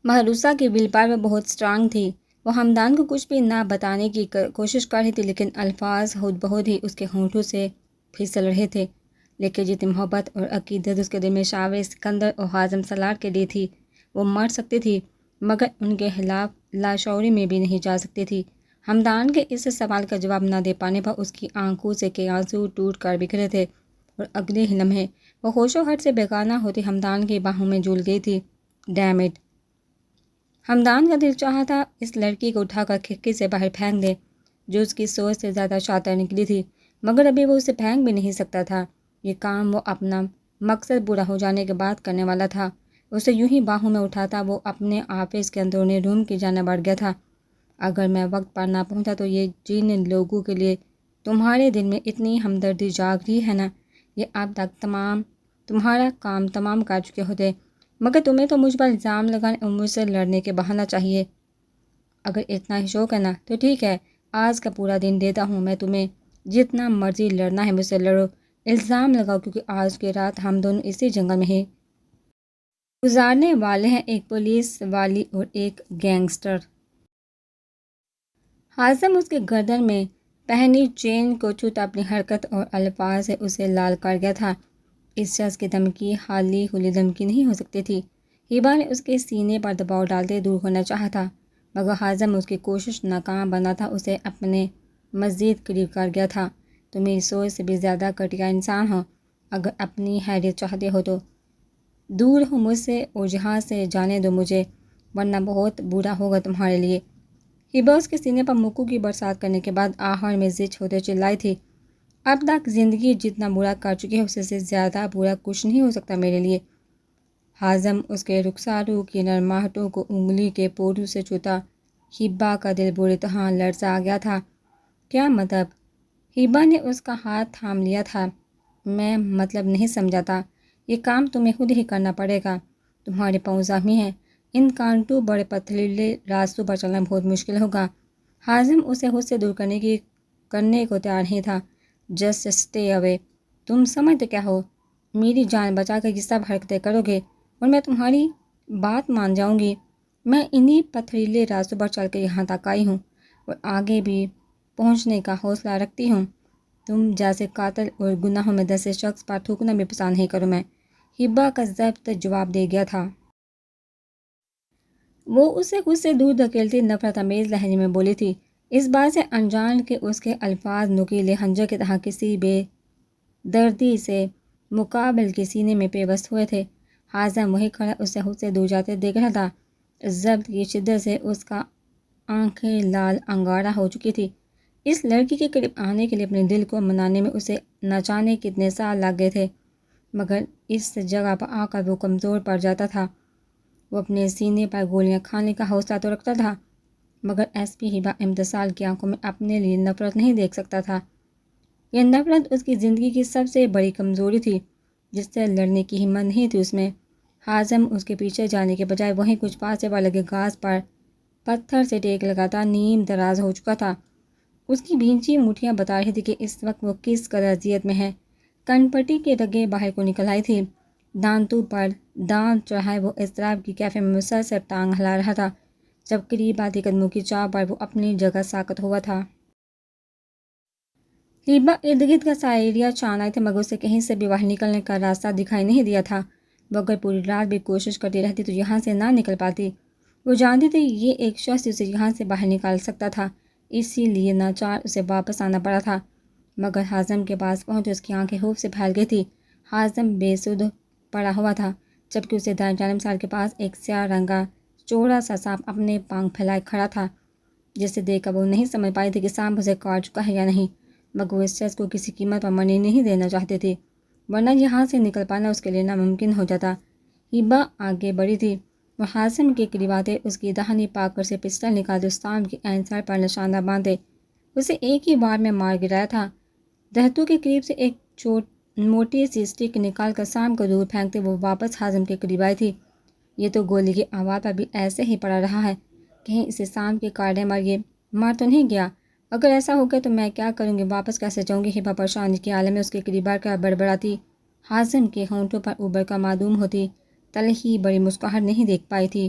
محروسہ کی will power بہت strong تھی۔ وہ ہمدان کو کچھ بھی نہ بتانے کی کوشش کر رہی تھی، لیکن الفاظ خود بخود ہی اس کے ہونٹوں سے پھسل رہے تھے۔ لیکن جتنی محبت اور عقیدت اس کے دل میں شاور سکندر اور حازم سالار کے لیے تھی، وہ مر سکتی تھی مگر ان کے خلاف لاشعوری میں بھی نہیں جا سکتی تھی۔ ہمدان کے اس سوال کا جواب نہ دے پانے پر اس کی آنکھوں سے کے آنسو ٹوٹ کر بکھرے تھے، اور اگلے ہی لمحے وہ ہوش و حواس سے بیگانہ ہوتی ہمدان کی باہوں میں جھول گئی تھی۔ Dam it! ہمدان کا دل چاہا تھا اس لڑکی کو اٹھا کر کھڑکی سے باہر پھینک دے، جو اس کی سوچ سے زیادہ شاطر نکلی تھی، مگر ابھی وہ اسے پھینک بھی نہیں سکتا تھا۔ یہ کام وہ اپنا مقصد پورا ہو جانے کے بعد کرنے والا تھا۔ اسے یوں ہی باہوں میں اٹھاتا وہ اپنے آفس کے اندرونی روم کی جانب بڑھ گیا تھا۔ اگر میں وقت پر نہ پہنچا تو یہ جن لوگوں کے لیے تمہارے دل میں اتنی ہمدردی جاگ رہی ہے نا، یہ اب تک تمہارا کام تمام کر چکے ہوتے، مگر تمہیں تو مجھ پر الزام لگانے اور مجھ سے لڑنے کے بہانا چاہیے۔ اگر اتنا ہی شوق ہے نا تو ٹھیک ہے، آج کا پورا دن دیتا ہوں میں تمہیں، جتنا مرضی لڑنا ہے مجھ سے لڑو، الزام لگاؤ، کیونکہ آج کی رات ہم دونوں اسی جنگل میں ہی گزارنے والے ہیں، ایک پولیس والی اور ایک گینگسٹر۔ حازم اس کے گردن میں پہنی چین کو چھوتا اپنی حرکت اور الفاظ سے اسے لال کر گیا تھا۔ اس شخص کی دھمکی خالی کھلی دھمکی نہیں ہو سکتی تھی۔ ہبا نے اس کے سینے پر دباؤ ڈالتے دور ہونا چاہا تھا، مگر حازم اس کی کوشش ناکام بنا تھا، اسے اپنے مزید قریب کر گیا تھا۔ تم میری سوچ سے بھی زیادہ گھٹیا انسان ہو، اگر اپنی خیریت چاہتے ہو تو دور ہو مجھ سے اور جہاں سے جانے دو مجھے، ورنہ بہت برا ہوگا تمہارے لیے۔ ہبا اس کے سینے پر مکوں کی برسات کرنے کے بعد آخر میں زچ ہوتے چلائی تھی، اب تک زندگی جتنا برا کر چکی ہے اس سے زیادہ برا کچھ نہیں ہو سکتا میرے لیے۔ حازم اس کے رخساروں کی نرماہٹوں کو انگلی کے پوروں سے چھوتا۔ ہبا کا دل بری طرح لرزا گیا تھا۔ کیا مطلب؟ ہبا نے اس کا ہاتھ تھام لیا تھا۔ میں مطلب نہیں سمجھاتا، یہ کام تمہیں خود ہی کرنا پڑے گا، تمہارے پاؤں زخمی ہیں، ان کانٹوں بڑے پتھریلے راستوں پر چلنا بہت مشکل ہوگا۔ حازم اسے خود سے دور کرنے کو تیار نہیں تھا۔ Just stay away! تم سمجھتے کیا ہو؟ میری جان بچا کر یہ سب حرکتیں کرو گے اور میں تمہاری بات مان جاؤں گی؟ میں انہی پتھریلے راستوں پر چل کے یہاں تک آئی ہوں اور آگے بھی پہنچنے کا حوصلہ رکھتی ہوں۔ تم جیسے قاتل اور گناہوں میں دسے شخص پر تھوکنا بھی پسند نہیں کروں میں، ہبا کا ضبط جواب دے گیا تھا۔ وہ اسے خود سے دور دھکیلتی نفرت آمیز لہجے میں بولی تھی، اس بات سے انجان کہ اس کے الفاظ نوکیلے خنجر کی طرح کسی بے دردی سے مقابل کے سینے میں پیوست ہوئے تھے۔ حازم وہی کھڑا اسے خود سے دور جاتے دیکھ رہا تھا۔ ضبط کی شدت سے اس کا آنکھیں لال انگارہ ہو چکی تھی۔ اس لڑکی کے قریب آنے کے لیے اپنے دل کو منانے میں اسے نہ جانے کتنے سال لگ گئے تھے، مگر اس جگہ پر آ کر وہ کمزور پڑ جاتا تھا۔ وہ اپنے سینے پر گولیاں کھانے کا حوصلہ تو رکھتا تھا، مگر ایس پی ہبا امتصال کی آنکھوں میں اپنے لیے نفرت نہیں دیکھ سکتا تھا۔ یہ نفرت اس کی زندگی کی سب سے بڑی کمزوری تھی، جس سے لڑنے کی ہمت نہیں تھی اس میں۔ حازم اس کے پیچھے جانے کے بجائے وہیں کچھ فاصلے پر لگے گھاس پر پتھر سے ٹیک لگاتا نیم دراز ہو چکا تھا۔ اس کی بھینچی مٹھیاں بتا رہی تھی کہ اس وقت وہ کس قدر اذیت میں ہے۔ کن پٹی کے رگیں باہر کو نکل آئی تھی، دانتوں پر دانت چڑھائے وہ اضطراب کی کیفیت میں مسلسل ٹانگ ہلا رہا تھا۔ جب قریب آتی قدموں کی چاہ پر وہ اپنی جگہ ساکت ہوا تھا۔ ہبا ارد گرد کا سارا ایریا چھان آئے تھے، مگر اسے کہیں سے بھی باہر نکلنے کا راستہ دکھائی نہیں دیا تھا۔ وہ اگر پوری رات بھی کوشش کرتی رہتی تو یہاں سے نہ نکل پاتی۔ وہ جانتی تھی یہ ایک شخص اسے یہاں سے باہر نکال سکتا تھا، اسی لیے ناچار اسے واپس آنا پڑا تھا۔ مگر حازم کے پاس پہنچے اس کی آنکھیں خوف سے پھیل گئی تھی۔ حازم بے سدھ پڑا ہوا تھا، جبکہ اسے دائیں جانب سال کے پاس ایک سیاہ رنگا چوڑا سا سانپ اپنے پانکھ پھیلائے کھڑا تھا، جسے دیکھ کر وہ نہیں سمجھ پائی تھی کہ سانپ اسے کاٹ چکا ہے یا نہیں، مگر وہ اس شخص کو کسی قیمت پر مرنے نہیں دینا چاہتی تھی، ورنہ یہاں سے نکل پانا اس کے لیے ناممکن ہو جاتا۔ ہبا آگے بڑھی تھی، وہ حازم کے قریب آتے اس کی داہنی پاکر سے پسٹل نکالتے اس سانپ کے عین سر پر نشانہ باندھے اسے ایک ہی بار میں مار گرایا تھا۔ درختوں کے قریب سے ایک موٹی سی اسٹک نکال کر سانپ کو دور پھینکتے وہ واپس حازم کے قریب آئی تھی۔ یہ تو گولی کی آواز پر بھی ایسے ہی پڑا رہا ہے، کہیں اسے سانپ کے کاٹنے مار تو نہیں گیا؟ اگر ایسا ہو گیا تو میں کیا کروں گی، واپس کیسے جاؤں گی؟ ہبا پریشانی کے عالم میں اس کے قریب بڑھ کر بڑبڑاتی۔ حازم کے ہونٹوں پر ابر کر معدوم ہوتی تلخی بڑی مسکراہٹ نہیں دیکھ پائی تھی۔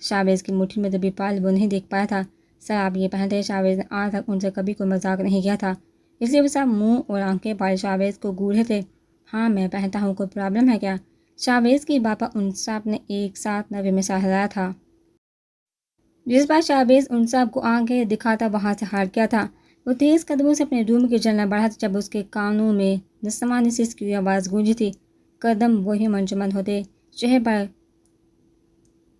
شاویز کی مٹھی میں دبی پال وہ نہیں دیکھ پایا تھا۔ سر آپ یہ پہنتے؟ شاویز نے آج تک ان سے کبھی کوئی مذاق نہیں کیا تھا، اس لیے وہ سب منہ اور آنکھیں پائے شاویز کو گھور رہے تھے۔ ہاں میں پہنتا ہوں، کوئی پرابلم ہے کیا؟ شاویز کی باپا انصاف نے ایک ساتھ نوے میں سہلایا تھا، جس پر شاویز انصاف کو آنکھیں دکھاتا وہاں سے ہٹ گیا تھا۔ وہ تیز قدموں سے اپنے روم کی جنگل بڑھا تھا جب اس کے کانوں میں نسوانی سی کی آواز گونجی تھی۔ قدم وہی منجمد ہوتے، چہرے پر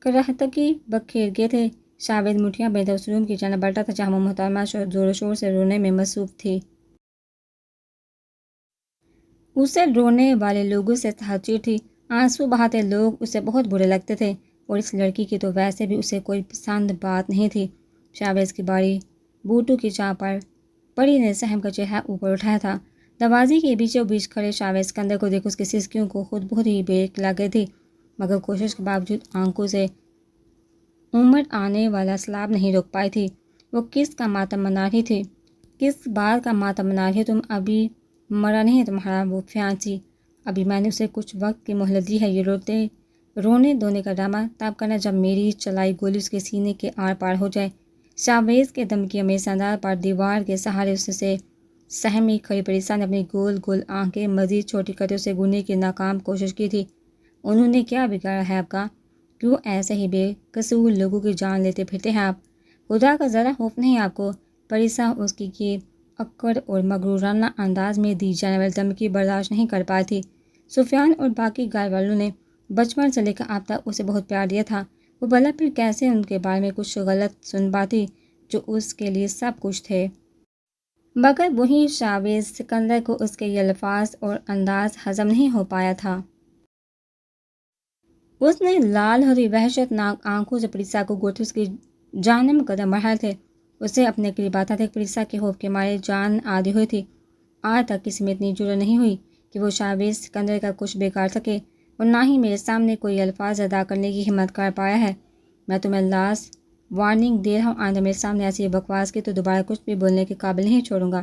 کرہتگی بکھیر گئے تھے۔ شاویز مٹھیاں باندھے اس روم کی جانب بڑھتا تھا جہاں وہ محترمہ زور و شور سے رونے میں مصروف تھی۔ اسے رونے والے لوگوں سے تحقیر تھی، آنسو بہاتے لوگ اسے بہت برے لگتے تھے، اور اس لڑکی کی تو ویسے بھی اسے کوئی پسند بات نہیں تھی۔ شاویز کی باری بوٹو کی چاہ پر پری نے سہم کا چہرہ اوپر اٹھایا تھا۔ دروازے کے بیچوں بیچ کھڑے شاویز کے اندر کو دیکھ اس کی سسکیوں کو خود بہت ہی بیک لگ گئی تھی، مگر کوشش کے باوجود آنکھوں سے امڑ آنے والا سیلاب نہیں روک پائی تھی۔ وہ کس کا ماتم منا رہی تھی؟ کس بات کا ماتم منا رہی؟ تم ابھی مرا نہیں ہے تمہارا وہ فیانسی، ابھی میں نے اسے کچھ وقت کی مہلت دی ہے، یہ رونے دھونے کا ڈرامہ تب کرنا جب میری چلائی گولی اس کے سینے کے آر پار ہو جائے۔ شاویز کے دھمکی میں انداز پر دیوار کے سہارے اس سے سہمی کھڑی پریسا نے اپنی گول گول آنکھیں مزید چھوٹی کرتے اسے گھورنے کی ناکام کوشش کی تھی۔ انہوں نے کیا بگاڑا ہے آپ کا؟ کیوں ایسے ہی بے قصور لوگوں کی جان لیتے پھرتے ہیں آپ؟ خدا کا ذرا خوف نہیں آپ کو؟ پریسا اس کی یہ اکڑ اور مغرورانہ انداز میں دی جانے والی دھمکی برداشت نہیں کر پائی تھی۔ سفیان اور باقی گھر والوں نے بچپن سے لے کر اب تک اسے بہت پیار دیا تھا، وہ بھلا پھر کیسے ان کے بارے میں کچھ غلط سن پاتی جو اس کے لیے سب کچھ تھے؟ مگر وہی شاویز سکندر کو اس کے یہ الفاظ اور انداز ہضم نہیں ہو پایا تھا۔ اس نے لال ہری وحشت ناک آنکھوں سے پریسا کو گھورتے اس کی جانب قدم بڑھائے تھے، اسے اپنے قریب آتا تھا۔ پریسا کے خوف کے مارے جان آدھی ہوئی تھی، آج تک کسی میں اتنی جرأت نہیں ہوئی کہ وہ شاویز سکندر کا کچھ بگاڑ سکے، اور نہ ہی میرے سامنے کوئی الفاظ ادا کرنے کی ہمت کر پایا ہے۔ میں تمہیں لاسٹ وارننگ دے رہا ہوں، آئندہ میرے سامنے ایسی بکواس کی تو دوبارہ کچھ بھی بولنے کے قابل نہیں چھوڑوں گا۔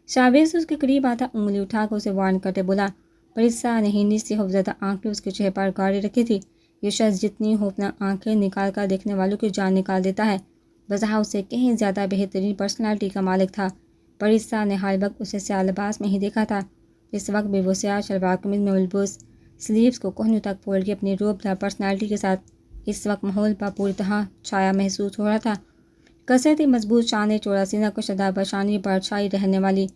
شاویز اس کے قریب آتا انگلی اٹھا کر اسے وارن کرتے بولا۔ پریسا نے ہینی سی خوفزدہ آنکھیں اس کے چہرے پر گاڑی رکھی تھی۔ یہ شخص جتنی خوفناک آنکھیں نکال کر دیکھنے والوں کی جان نکال دیتا ہے، بظاہر اسے کہیں زیادہ بہترین پرسنالٹی کا مالک تھا۔ پریسا نے ہر وقت اسے سیاہ لباس میں ہی دیکھا تھا، اس وقت بھی وہ سیاہ شلوار قمیض میں ملبوس، سلیوز کو کوہنیوں تک پھوڑ کے اپنی روب دار پرسنالٹی کے ساتھ اس وقت ماحول پر پوری طرح چھایا محسوس ہو رہا تھا۔ کثرتی مضبوط شانے، چوڑا سینہ، کشادہ پیشانی پر چھائی رہنے والی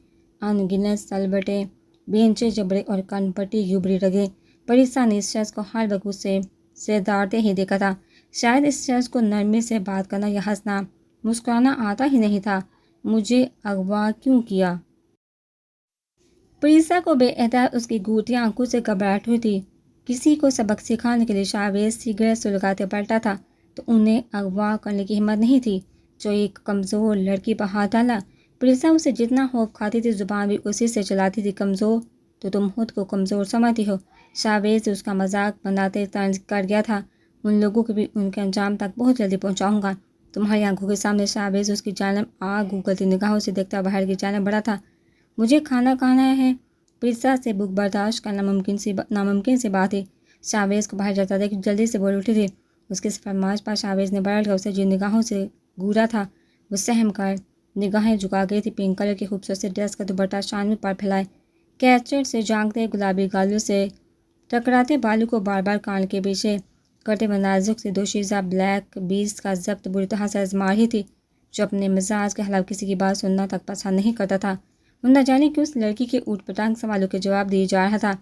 ان گنت سلبٹیں، بینچے جبڑے اور کن پٹی گبری رگیں، پریسا نے اس شخص کو ہر وقت اسے سردارتے ہی دیکھا تھا۔ شاید اس شخص کو نرمی سے بات کرنا یا ہنسنا مسکرانا آتا ہی نہیں تھا۔ مجھے اغوا کیوں کیا؟ پریسا کو بے احتیاط اس کی گھورتی آنکھوں سے گھبراہٹ ہوئی تھی۔ کسی کو سبق سکھانے کے لیے شاویز سگریٹ سلگاتے پلٹا تھا تو انہیں اغوا کرنے کی ہمت نہیں تھی جو ایک کمزور لڑکی پر ہاتھ ڈالا۔ پریسا اسے جتنا خوف کھاتی تھی زبان بھی اسی سے چلاتی تھی۔ کمزور تو تم خود کو کمزور سمجھتی ہو؟ شاویز اس کا مذاق بناتے طنز کر گیا تھا۔ ان لوگوں کو بھی ان کے انجام تک بہت جلدی پہنچاؤں گا تمہاری آنکھوں کے سامنے۔ شاویز اس کی جانب آگ اگلتی نگاہوں سے دیکھتا باہر کی جانب بڑھا تھا۔ مجھے کھانا کھانا ہے۔ پریسا سے بھوک برداشت کرنا ناممکن سی بات تھی۔ شاویز کو باہر جاتا دیکھ جلدی سے بول اٹھی تھی۔ اس کی فرمائش پر شاویز نے پلٹ کر اسے جن نگاہوں سے گھورا تھا وہ سہم کر نگاہیں جھکا گئی تھی۔ پنک کلر کی خوبصورت ڈریس کا دوپٹہ شانوں پر پھیلائے، کیچٹ سے جھانکتے گلابی گالوں سے ٹکراتے بالوں کو بار بار کان کے پیچھے کرتے ہوئے نازک سے دوشیزہ بلیک بیس کا ضبط بری طرح سے آزما رہی تھی، جو اپنے مزاج کے خلاف کسی کی بات سننا تک پسند نہیں کرتا تھا۔ وہ نہ جانے کہ اس لڑکی کے اوٹ پٹانگ سوالوں کے جواب دیے جا رہا تھا۔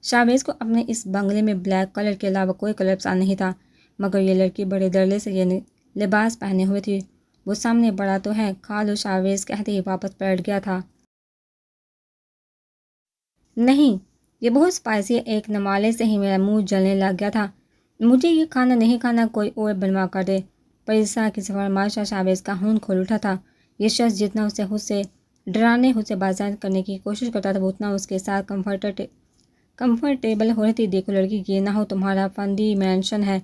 شاویز کو اپنے اس بنگلے میں بلیک کلر کے علاوہ کوئی کلر پسند نہیں تھا، مگر یہ لڑکی بڑے درلے سے یہ لباس پہنے ہوئے تھی۔ وہ سامنے بڑا تو ہے، کھا لو، شاویز کہتے ہی واپس پلٹ گیا تھا۔ نہیں، یہ بہت اسپائسی ہے، ایک نمالے سے ہی میرا منہ جلنے لگ گیا تھا۔ مجھے یہ کھانا نہیں کھانا، کوئی اور بنوا کر دے۔ پریسا کی فرمائش پر شاویز کا خون کھول اٹھا تھا۔ یہ شخص جتنا اسے خود سے ڈرانے، خود سے بازیافت کرنے کی کوشش کرتا تھا، وہ اتنا اس کے ساتھ کمفرٹیبل ہو رہی تھی۔ دیکھو لڑکی، یہ نہ ہو تمہارا فنڈی مینشن ہے،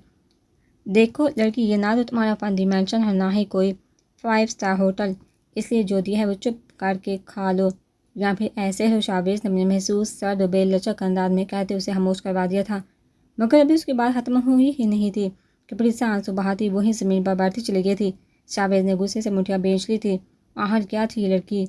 دیکھو لڑکی، یہ نہ تو تمہارا فنڈی مینشن ہے، نہ ہی کوئی 5 اسٹار ہوٹل، اس لیے جو دیا ہے وہ چپ کر کے کھا لو یا پھر ایسے ہو۔ شاویز نے اپنے محسوس سرد و بے لچک انداز میں کہتے اسے خاموش کروا دیا تھا، مگر ابھی اس کی بات ختم ہوئی ہی نہیں تھی۔ کہ پریسا آنسو بہاتی وہیں زمین پر بیٹھی چلی گئی تھی۔ شاویز نے غصے سے مٹھیاں بیچ لی تھی۔ آخر کیا تھی یہ لڑکی؟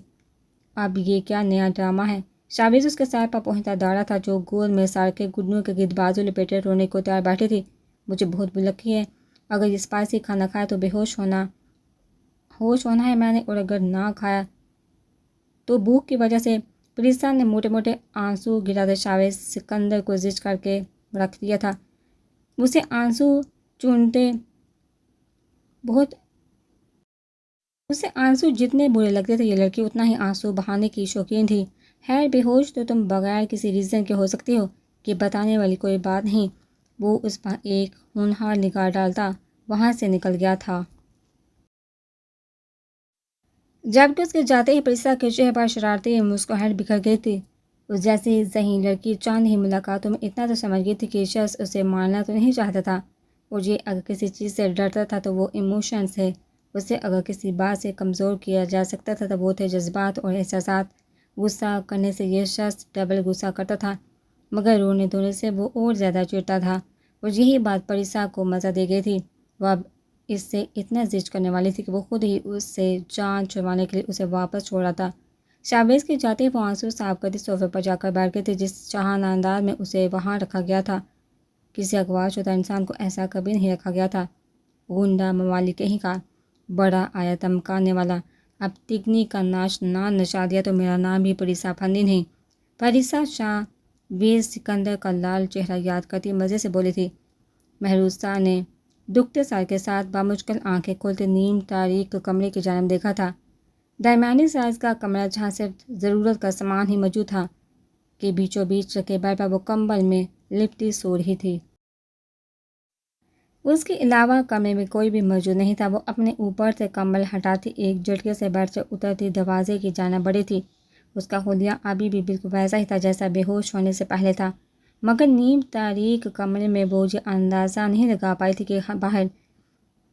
اب یہ کیا نیا ڈرامہ ہے؟ شاویز اس کے سائے پر پہنچتا دوڑا تھا جو گود میں سڑ کے گڈنوں کے گرد بازو لپیٹے رونے کو تیار بیٹھی تھی۔ مجھے بہت بھوک لگی ہے، اگر یہ اسپائسی کھانا کھایا تو بے ہوش ہونا ہے میں نے، اور اگر نہ کھایا تو بھوک کی وجہ سے۔ پریسا نے موٹے موٹے آنسو گراتے شاویز سکندر کو زچ کر کے رکھ دیا تھا۔ اسے آنسو جتنے برے لگتے تھے، یہ لڑکی اتنا ہی آنسو بہانے کی شوقین تھی۔ خیر بے ہوش تو تم بغیر کسی ریزن کے ہو سکتی ہو، کہ بتانے والی کوئی بات نہیں۔ وہ اس پر ایک ہونہار نگاہ ڈالتا وہاں سے نکل گیا تھا۔ جبکہ اس کے جاتے ہی پریسا کے چہرے پر شرارتی مسکراہٹ بکھر گئی تھی۔ اس جیسی ذہین لڑکی چند ہی ملاقاتوں میں اتنا تو سمجھ گئی تھی کہ شخص اسے مارنا تو نہیں چاہتا تھا، اور یہ اگر کسی چیز سے ڈرتا تھا تو وہ ایموشنز ہے۔ اسے اگر کسی بات سے کمزور کیا جا سکتا تھا تو وہ تھے جذبات اور احساسات۔ غصہ کرنے سے یہ شخص ڈبل غصہ کرتا تھا، مگر رونے دھونے سے وہ اور زیادہ چڑھتا تھا، اور یہی بات پریسا کو مزہ دے گئی تھی۔ وہ اب اس سے اتنا زچ کرنے والی تھی کہ وہ خود ہی اس سے جان چھڑوانے کے لیے اسے واپس چھوڑ آتا۔ شاویز کے جاتے ہی وہ آنسو صاف کرتی صوفے پر جا کر بیٹھ گئی تھی جس شاہانہ انداز میں اسے وہاں رکھا گیا تھا۔ کسی اغوا شدہ انسان کو ایسا کبھی نہیں رکھا گیا تھا۔ غنڈہ موالی کہیں کا، بڑا آیا دمکانے والا، اب تگنی کا ناچ نہ نچا دیا تو میرا نام بھی پریسا پھندی نہیں۔ پریسا شاویز سکندر کا لال چہرہ یاد کرتی مزے سے بولی تھی۔ مہروسہ نے دکھتے سر کے ساتھ بامشکل آنکھیں کھولتے نیم تاریک کمرے کی جانب دیکھا تھا۔ درمیانی سائز کا کمرہ جہاں صرف ضرورت کا سامان ہی موجود تھا، کہ بیچوں بیچ رکھے بیڈ پر وہ کمبل میں لپٹی سو رہی تھی۔ اس کے علاوہ کمرے میں کوئی بھی موجود نہیں تھا۔ وہ اپنے اوپر سے کمبل ہٹاتی ایک جھٹکے سے بیڈ سے اترتی دروازے کی جانب بڑھی تھی۔ اس کا حلیہ ابھی بھی بالکل ویسا ہی تھا جیسا بے ہوش ہونے سے پہلے تھا، مگر نیم تاریک کمرے میں وہ یہ اندازہ نہیں لگا پائی تھی کہ باہر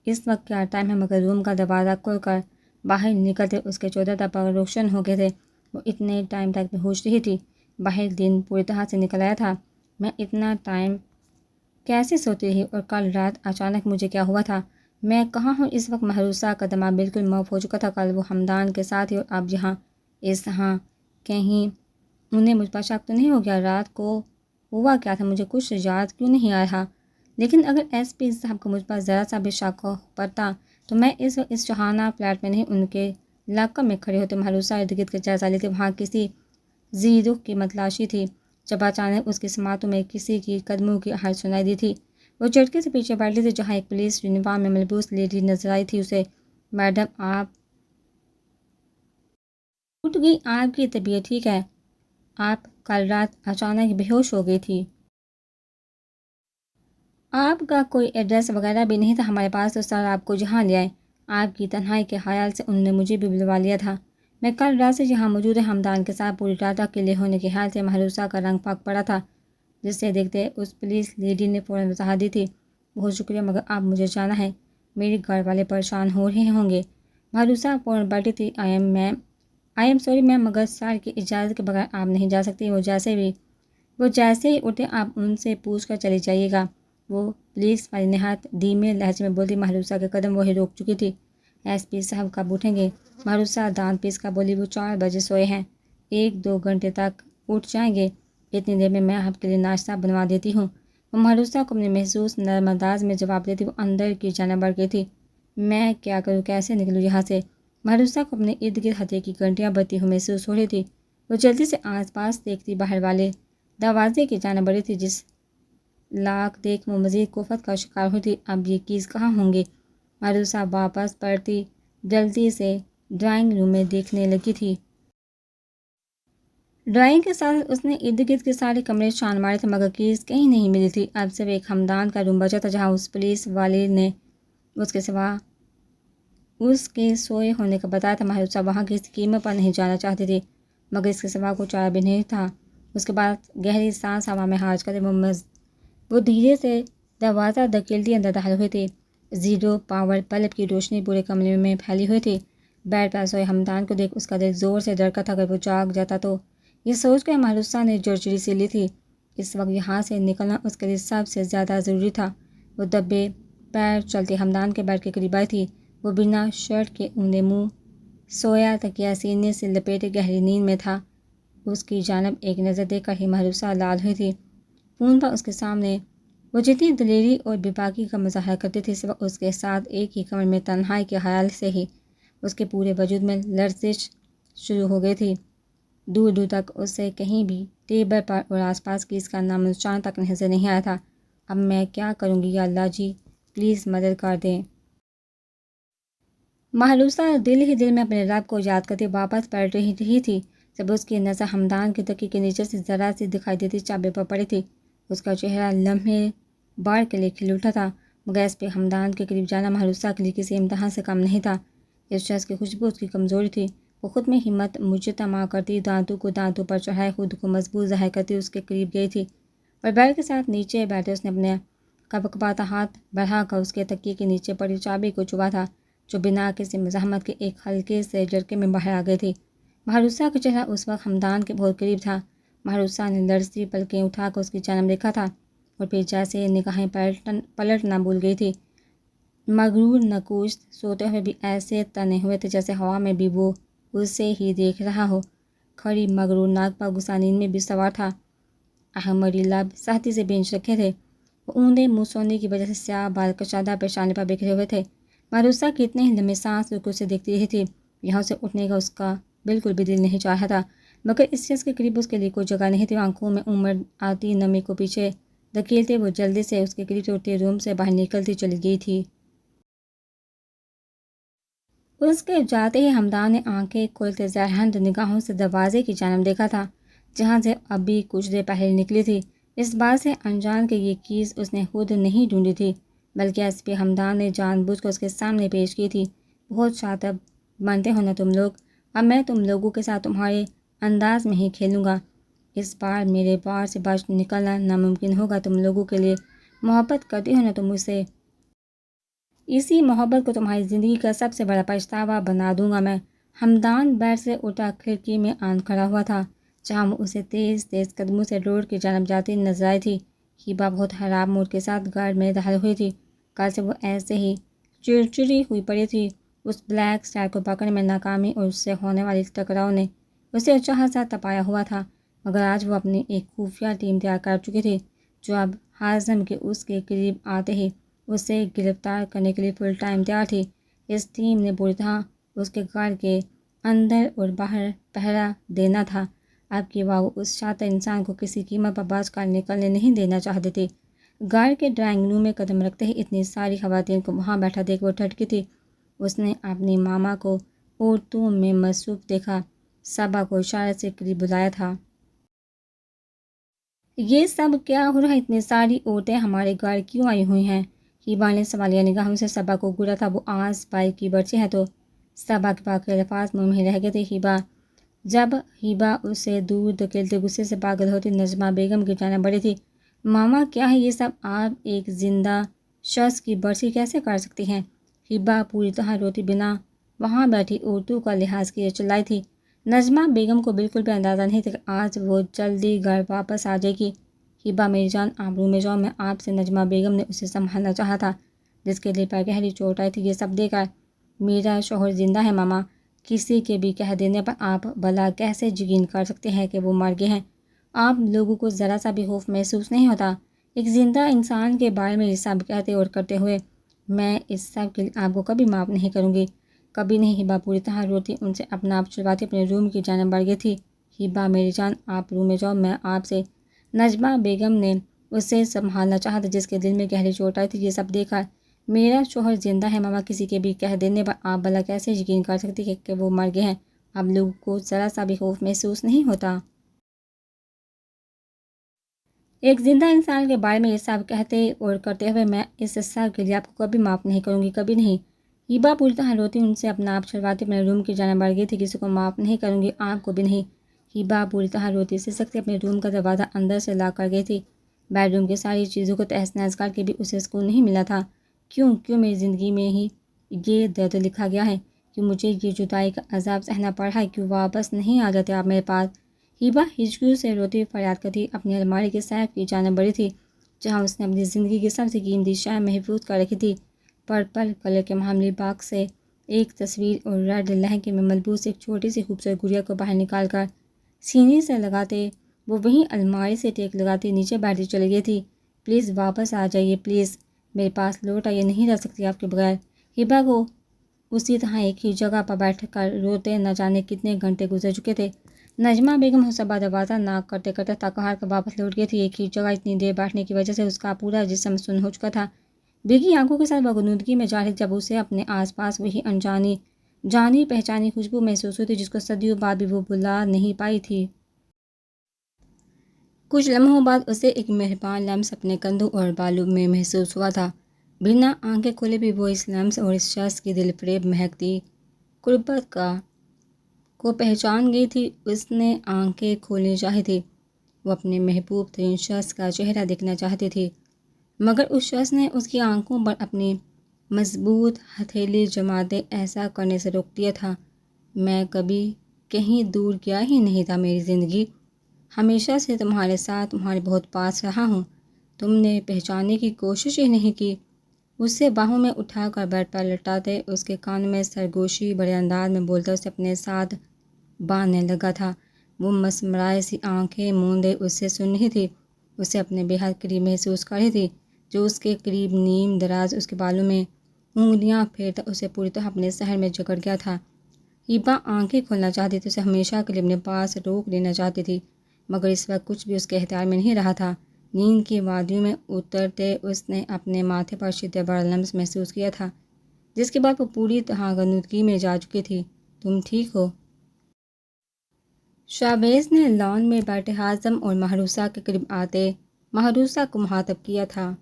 اس وقت کیا ٹائم ہے، مگر روم کا دروازہ کھول کر باہر نکلتے اس کے 14 دباغ روشن ہو گئے تھے۔ وہ اتنے ٹائم تک بے ہوش رہی تھی، باہر دن پوری طرح سے نکل آیا تھا۔ میں اتنا ٹائم کیسے سوتی رہی، اور کل رات اچانک مجھے کیا ہوا تھا؟ میں کہاں ہوں اس وقت؟ مہروسہ کا دماغ بالکل موف ہو چکا تھا۔ کل وہ ہمدان کے ساتھ ہی، اور اب یہاں ہاں کہیں انہیں مجھ پر شک تو نہیں ہو گیا؟ رات کو ہوا کیا تھا؟ مجھے کچھ یاد کیوں نہیں آ رہا؟ لیکن اگر ایس پی صاحب کو مجھ پر ذرا سا بھی شک پڑتا تو میں اس وقت اس شاہانہ فلیٹ میں نہیں ان کے لاکر میں کھڑے ہوتے۔ مہروسہ ارد گرد کا جائزہ لیتے وہاں کسی ذی رخ کی متلاشی تھی، جب اچانک اس کی سماعتوں میں کسی کی قدموں کی آہٹ سنائی دی تھی۔ وہ جھٹکے سے پیچھے بیٹھی تھی جہاں ایک پولیس یونیفارم میں ملبوس لیڈی نظر آئی تھی۔ اسے میڈم آپ اٹھ گئی، آپ کی طبیعت ٹھیک ہے؟ آپ کل رات اچانک بے ہوش ہو گئی تھی۔ آپ کا کوئی ایڈریس وغیرہ بھی نہیں تھا ہمارے پاس، تو سر آپ کو یہاں لے آئے۔ آپ کی تنہائی کے خیال سے انہوں نے مجھے بھی بلوا لیا تھا۔ میں کل رات سے یہاں موجود ہمدان کے ساتھ پوری رات اکیلے ہونے کے خیال سے۔ مہروسہ کا رنگ پھک پڑا تھا، جسے دیکھتے اس پولیس لیڈی نے فوراً وضاحت دی تھی۔ بہت شکریہ، مگر اب مجھے جانا ہے، میرے گھر والے پریشان ہو رہے ہوں گے۔ مہروسہ فوراً بیٹھی تھی۔ آئی ایم سوری میم، مگر سر کی اجازت کے بغیر آپ نہیں جا سکتی۔ وہ جیسے ہی اٹھے آپ ان سے پوچھ کر چلی جائیے گا۔ وہ پولیس والی نہایت دھیمے لہجے میں بولتی۔ مہروسہ کے قدم وہی روک چکی تھی۔ ایس پی صاحب کب اٹھیں گے؟ مہروسہ دانت پیس کر بولی۔ وہ 4 بجے سوئے ہیں، 1-2 گھنٹے تک اٹھ جائیں گے۔ اتنی دیر میں میں آپ کے لیے ناشتہ بنوا دیتی ہوں۔ وہ مہروسہ کو اپنے محسوس نرم انداز میں جواب دیتی وہ اندر کی جانب بڑھ گئی تھی۔ میں کیا کروں، کیسے نکلوں یہاں سے؟ مہروسہ کو اپنے ارد گرد ہتھیلی کی گھنٹیاں بجتی ہوئی محسوس ہو رہی تھی۔ وہ جلدی سے آس پاس دیکھتی باہر والے دروازے کی جانب بڑھی تھی، جس لاک دیکھ وہ مزید کوفت کا شکار ہوئی تھی۔ اب یہ کیز کہاں ہوں گے؟ مہروسہ واپس پلٹتی جلدی سے ڈرائنگ روم میں دیکھنے لگی تھی۔ ڈرائنگ کے ساتھ اس نے ارد گرد کے سارے کمرے چھان مارے تھے، مگر کیز کہیں نہیں ملی تھی۔ اب صرف ایک ہمدان کا روم بچا تھا جہاں اس پولیس والے نے اس کے سوئے ہونے کا بتایا تھا۔ مہروسہ وہاں کسی قیمت پر نہیں جانا چاہتی تھی، مگر اس کے سوا کوئی چارہ بھی نہیں تھا۔ اس کے بعد گہری سانس ہوا میں خارج کرتے وہ دھیرے سے دروازہ دھکیلتی اندر داخل ہوئی تھی۔ 0 پاور بلب کی روشنی پورے کمرے میں پھیلی ہوئی تھی۔ بیڈ پر سوئے ہمدان کو دیکھ اس کا دل زور سے دھڑکا تھا۔ اگر وہ جاگ جاتا تو؟ یہ سوچ کر مہروسہ نے جھرجھری سی لی تھی۔ اس وقت یہاں سے نکلنا اس کے لیے سب سے زیادہ ضروری تھا۔ وہ دبے پیر چلتے حمدان کے بیڈ کے قریب آئی تھی۔ وہ بنا شرٹ کے اونڈے منہ سویا تکیہ سینے سے لپیٹے گہری نیند میں تھا۔ اس کی جانب ایک نظر دیکھ کر ہی محروسہ لال ہوئی تھی۔ فون پر اس کے سامنے وہ جتنی دلیری اور بے باکی کا مظاہرہ کرتی تھی، سوا اس کے ساتھ ایک ہی کمرے میں تنہائی کے خیال سے ہی اس کے پورے وجود میں لرزش شروع ہو گئی تھی۔ دور دور تک اس سے کہیں بھی ٹیبل پر اور آس پاس کی اس کا نام نشان تک نظر نہیں آیا تھا۔ اب میں کیا کروں گی؟ یا اللہ جی پلیز مدد کر دیں۔ محروسہ دل ہی دل میں اپنے رب کو یاد کرتے واپس پلٹ رہی تھی جب اس کی نظر حمدان کی تکیے کے نیچے سے ذرا سی دکھائی دیتی چابے پر پڑی تھی۔ اس کا چہرہ لمحے بار کے لیے کھل اٹھا تھا، مگر اس پہ حمدان کے قریب جانا محروسہ کے لیے کسی امتحان سے کم نہیں تھا۔ اس شخص کی خوشبو اس کی کمزوری تھی۔ وہ خود میں ہمت مجتمع کرتی، دانتوں کو دانتوں پر چڑھائے خود کو مضبوط ظاہر کرتی اس کے قریب گئی تھی، اور بیڈ کے ساتھ نیچے بیٹھے اس نے اپنے کپکپاتا ہاتھ بڑھا کر اس کے تکیے کے نیچے پڑی چابی کو چھوا تھا، جو بنا کسی مزاحمت کے ایک ہلکے سے جھٹکے میں باہر آ گئی تھی۔ محروسہ کا چہرہ اس وقت حمدان کے بہت قریب تھا۔ محروسہ نے لرزتی پلکیں اٹھا کر اس کی جانب دیکھا تھا، اور پھر جیسے نگاہیں پلٹنا بھول گئی تھی۔ مغرور نکوش سوتے ہوئے بھی ایسے تنے ہوئے تھے جیسے ہوا میں بھی وہ اسے ہی دیکھ رہا ہو۔ کھڑی مغرور ناک پر غصہ نیند میں بھی سوار تھا۔ احمری لب سختی سے بھینچ رکھے تھے۔ وہ اونڈے منہ سونے کی وجہ سے سیاہ بال کشادہ پیشانی پر بکھرے ہوئے تھے۔ محروسہ کتنے ہی لمبے سانس رک سے دیکھتی رہی تھی۔ یہاں سے اٹھنے کا اس کا بالکل بھی دل نہیں چاہا تھا، مگر اس شخص کے قریب اس کے لیے کوئی جگہ نہیں تھی۔ آنکھوں میں امڑ آتی نمی کو پیچھے دھکیلتے وہ جلدی سے اس کے قریب سے اٹھتے روم سے باہر نکلتی چلی گئی تھی۔ اس کے جاتے ہی حمدان نے آنکھیں کھولتے زہرہند نگاہوں سے دروازے کی جانب دیکھا تھا، جہاں سے ابھی کچھ دیر پہلے نکلی تھی۔ اس بات سے انجان کہ یہ چیز اس نے خود نہیں ڈھونڈی تھی، بلکہ اس پہ حمدان نے جان بوجھ کر اس کے سامنے پیش کی تھی۔ بہت شاطر بنتے ہو نا تم لوگ، اب میں تم لوگوں کے ساتھ تمہارے انداز میں ہی کھیلوں گا۔ اس بار میرے بار سے بچ نکلنا ناممکن ہوگا۔ تم لوگوں کے لیے محبت کرتی ہو نا تم مجھ سے، اسی محبت کو تمہاری زندگی کا سب سے بڑا پچھتاوا بنا دوں گا میں۔ حمدان بیڈ سے اٹھا کھڑکی میں آن کھڑا ہوا تھا، جہاں وہ اسے تیز تیز قدموں سے روڈ کی جانب جاتی نظر آئی تھی۔ ہیبا بہت خراب موڈ کے ساتھ گھر میں داخل ہوئی تھی۔ کل سے وہ ایسے ہی چڑچڑی ہوئی پڑی تھی۔ اس بلیک اسٹار کو پکڑنے میں ناکامی اور اس سے ہونے والی ٹکراؤ نے اسے اچھا خاصا تپایا ہوا تھا، مگر آج وہ اپنی ایک خفیہ ٹیم تیار کر چکی تھی، جو اب ہاضم کے اس کے قریب آتے ہی اسے گرفتار کرنے کے لیے فل ٹائم تیار تھی۔ اس ٹیم نے پوری طرح اس کے گھر کے اندر اور باہر پہرا دینا تھا۔ اب کی وہ اس شاطر انسان کو کسی قیمت پر بچ کر نکلنے نہیں دینا چاہتی تھی۔ گھر کے ڈرائنگ روم میں قدم رکھتے ہی اتنی ساری خواتین کو وہاں بیٹھا دیکھ وہ ٹھٹکی تھی۔ اس نے اپنی ماما کو عورتوں میں مصروف دیکھا، صبا کو اشارے سے قریب بلایا تھا۔ یہ سب کیا ہو رہا ہے؟ اتنی ساری عورتیں ہمارے گھر کیوں آئی ہوئی ہیں؟ ہیبا نے سوالیہ نگاہوں سے صبا کو گھورا تھا۔ وہ آس پائی کی بچی ہے تو صبا کے باقی الفاظ منہ میں رہ گئے تھے۔ جب ہیبا اسے دور دھکیلتے غصے سے پاگل ہوتی نجمہ بیگم کی جانب بڑھی تھی۔ ماما کیا ہے یہ سب؟ آپ ایک زندہ شخص کی برسی کیسے کر سکتی ہیں؟ ہیبا پوری طرح روتی بنا وہاں بیٹھی عورتوں کا لحاظ کیے چلائی تھی۔ نجمہ بیگم کو بالکل بھی اندازہ نہیں تھا کہ آج وہ جلدی گھر واپس آ جائے گی۔ ہیبا میری جان آپ روم میں جاؤ، میں آپ سے، نجمہ بیگم نے اسے سنبھالنا چاہا تھا، جس کے دل پر گہری چوٹ آئی تھی یہ سب دیکھ کر۔ میرا شوہر زندہ ہے ماما، کسی کے بھی کہہ دینے پر آپ بھلا کیسے یقین کر سکتے ہیں کہ وہ مر گئے ہیں؟ آپ لوگوں کو ذرا سا بھی خوف محسوس نہیں ہوتا ایک زندہ انسان کے بارے میں یہ سب کہتے اور کرتے ہوئے؟ میں اس سب کے لیے آپ کو کبھی معاف نہیں کروں گی، کبھی نہیں۔ ہیبا پوری طرح روتی ان سے اپنا آپ چھڑواتی اپنے روم کی جانب بڑھ گئی تھی۔ ہیبا میری جان آپ روم میں جاؤ، میں آپ سے، نجمہ بیگم نے اسے سنبھالنا چاہا تھا، جس کے دل میں گہری چوٹ آئی تھی یہ سب دیکھ کر۔ میرا شوہر زندہ ہے ماما، کسی کے بھی کہہ دینے پر آپ بھلا کیسے یقین کر سکتی کہ وہ مر گئے ہیں؟ آپ لوگوں کو ذرا سا بھی خوف محسوس نہیں ہوتا؟ ایک زندہ انسان کے بارے میں یہ سب کہتے اور کرتے ہوئے میں اس سب کے لیے آپ کو کبھی معاف نہیں کروں گی، کبھی نہیں۔ ہیبا پوری طرح روتی ان سے اپنا آپ چھڑواتی اپنے روم کی جانب بڑھ گئی تھی۔ کسی کو معاف نہیں کروں گی، آپ کو بھی نہیں۔ ہیبا پوری طرح روتی سسکتی اپنے روم کا دروازہ اندر سے لا کر گئی تھی۔ بیڈ روم کی ساری چیزوں کو تہس نہس کر کے بھی اسے سکون نہیں ملا تھا۔ کیوں میری زندگی میں ہی یہ درد لکھا گیا ہے؟ کیوں مجھے یہ جدائی کا عذاب سہنا پڑ رہا ہے؟ کیوں واپس نہیں آ جاتے آپ میرے پاس؟ ہیبا ہچکیوں سے روتی فریاد کرتی اپنی الماری کے سیف کی جانب بڑھی تھی۔ جہاں اس نے اپنی زندگی کی سب سے قیمتی شے محفوظ کر رکھی تھی۔ پرپل کلر کے معمولی باکس سے ایک تصویر اور ریڈ لہنگے میں ملبوس ایک چھوٹی سی خوبصورت گڑیا کو باہر نکال کر سینے سے لگاتے وہ وہیں الماری سے ٹیک لگاتی نیچے بیٹھتی چلی گئی تھی۔ پلیز واپس آ جائیے، پلیز، میرے پاس لوٹ آئیے، نہیں رہ سکتی آپ کے بغیر۔ ہبا کو اسی طرح ایک ہی جگہ پر بیٹھ کر روتے نہ جانے کتنے گھنٹے گزر چکے تھے۔ نجمہ بیگم حسبہ دروازہ ناک کرتے کرتے تھک ہار کر واپس لوٹ گئی تھی۔ ایک ہی جگہ اتنی دیر بیٹھنے کی وجہ سے اس کا پورا جسم سن ہو چکا تھا۔ بھیگی آنکھوں کے ساتھ وہ غنودگی میں جا رہی جب اسے اپنے آس پاس وہی انجانی جانی پہچانی خوشبو محسوس ہوئی تھی جس کو صدیوں بعد بھی وہ بھلا نہیں پائی تھی۔ کچھ لمحوں بعد اسے ایک مہربان لمس اپنے کندھوں اور بالوں میں محسوس ہوا تھا۔ بنا آنکھیں کھولے بھی وہ اس لمس اور اس شخص کی دل فریب مہکتی قربت کو پہچان گئی تھی۔ اس نے آنکھیں کھولنی چاہی تھی، وہ اپنے محبوب ترین شخص کا چہرہ دیکھنا چاہتی تھی، مگر اس شخص نے اس کی آنکھوں پر اپنی مضبوط ہتھیلی جماتے ایسا کرنے سے روک دیا تھا۔ میں کبھی کہیں دور گیا ہی نہیں تھا میری زندگی، ہمیشہ سے تمہارے ساتھ، تمہارے بہت پاس رہا ہوں، تم نے پہچاننے کی کوشش ہی نہیں کی۔ اسے باہوں میں اٹھا کر بیڈ پر لٹاتے اس کے کان میں سرگوشی بڑے انداز میں بولتا اسے اپنے ساتھ باندھنے لگا تھا۔ وہ مسمرائے سی آنکھیں موندے اسے سن رہی تھی، اسے اپنے بے حد قریب محسوس کر رہی تھی، جو اس کے قریب نیم دراز اس کے بالوں میں انگلیاں پھیرتا اسے پوری طرح اپنے سحر میں جکڑ گیا تھا۔ ہبا آنکھیں کھولنا چاہتی تھی، اسے ہمیشہ کے لیے اپنے پاس روک لینا چاہتی تھی، مگر اس وقت کچھ بھی اس کے اختیار میں نہیں رہا تھا۔ نیند کی وادیوں میں اترتے اس نے اپنے ماتھے پر شدت بڑا لمس محسوس کیا تھا، جس کے بعد وہ پوری طرح غنودگی میں جا چکی تھی۔ تم ٹھیک ہو؟ شاہباز نے لان میں بیٹھے حازم اور محروسہ کے قریب آتے محروسہ کو مخاطب کیا تھا۔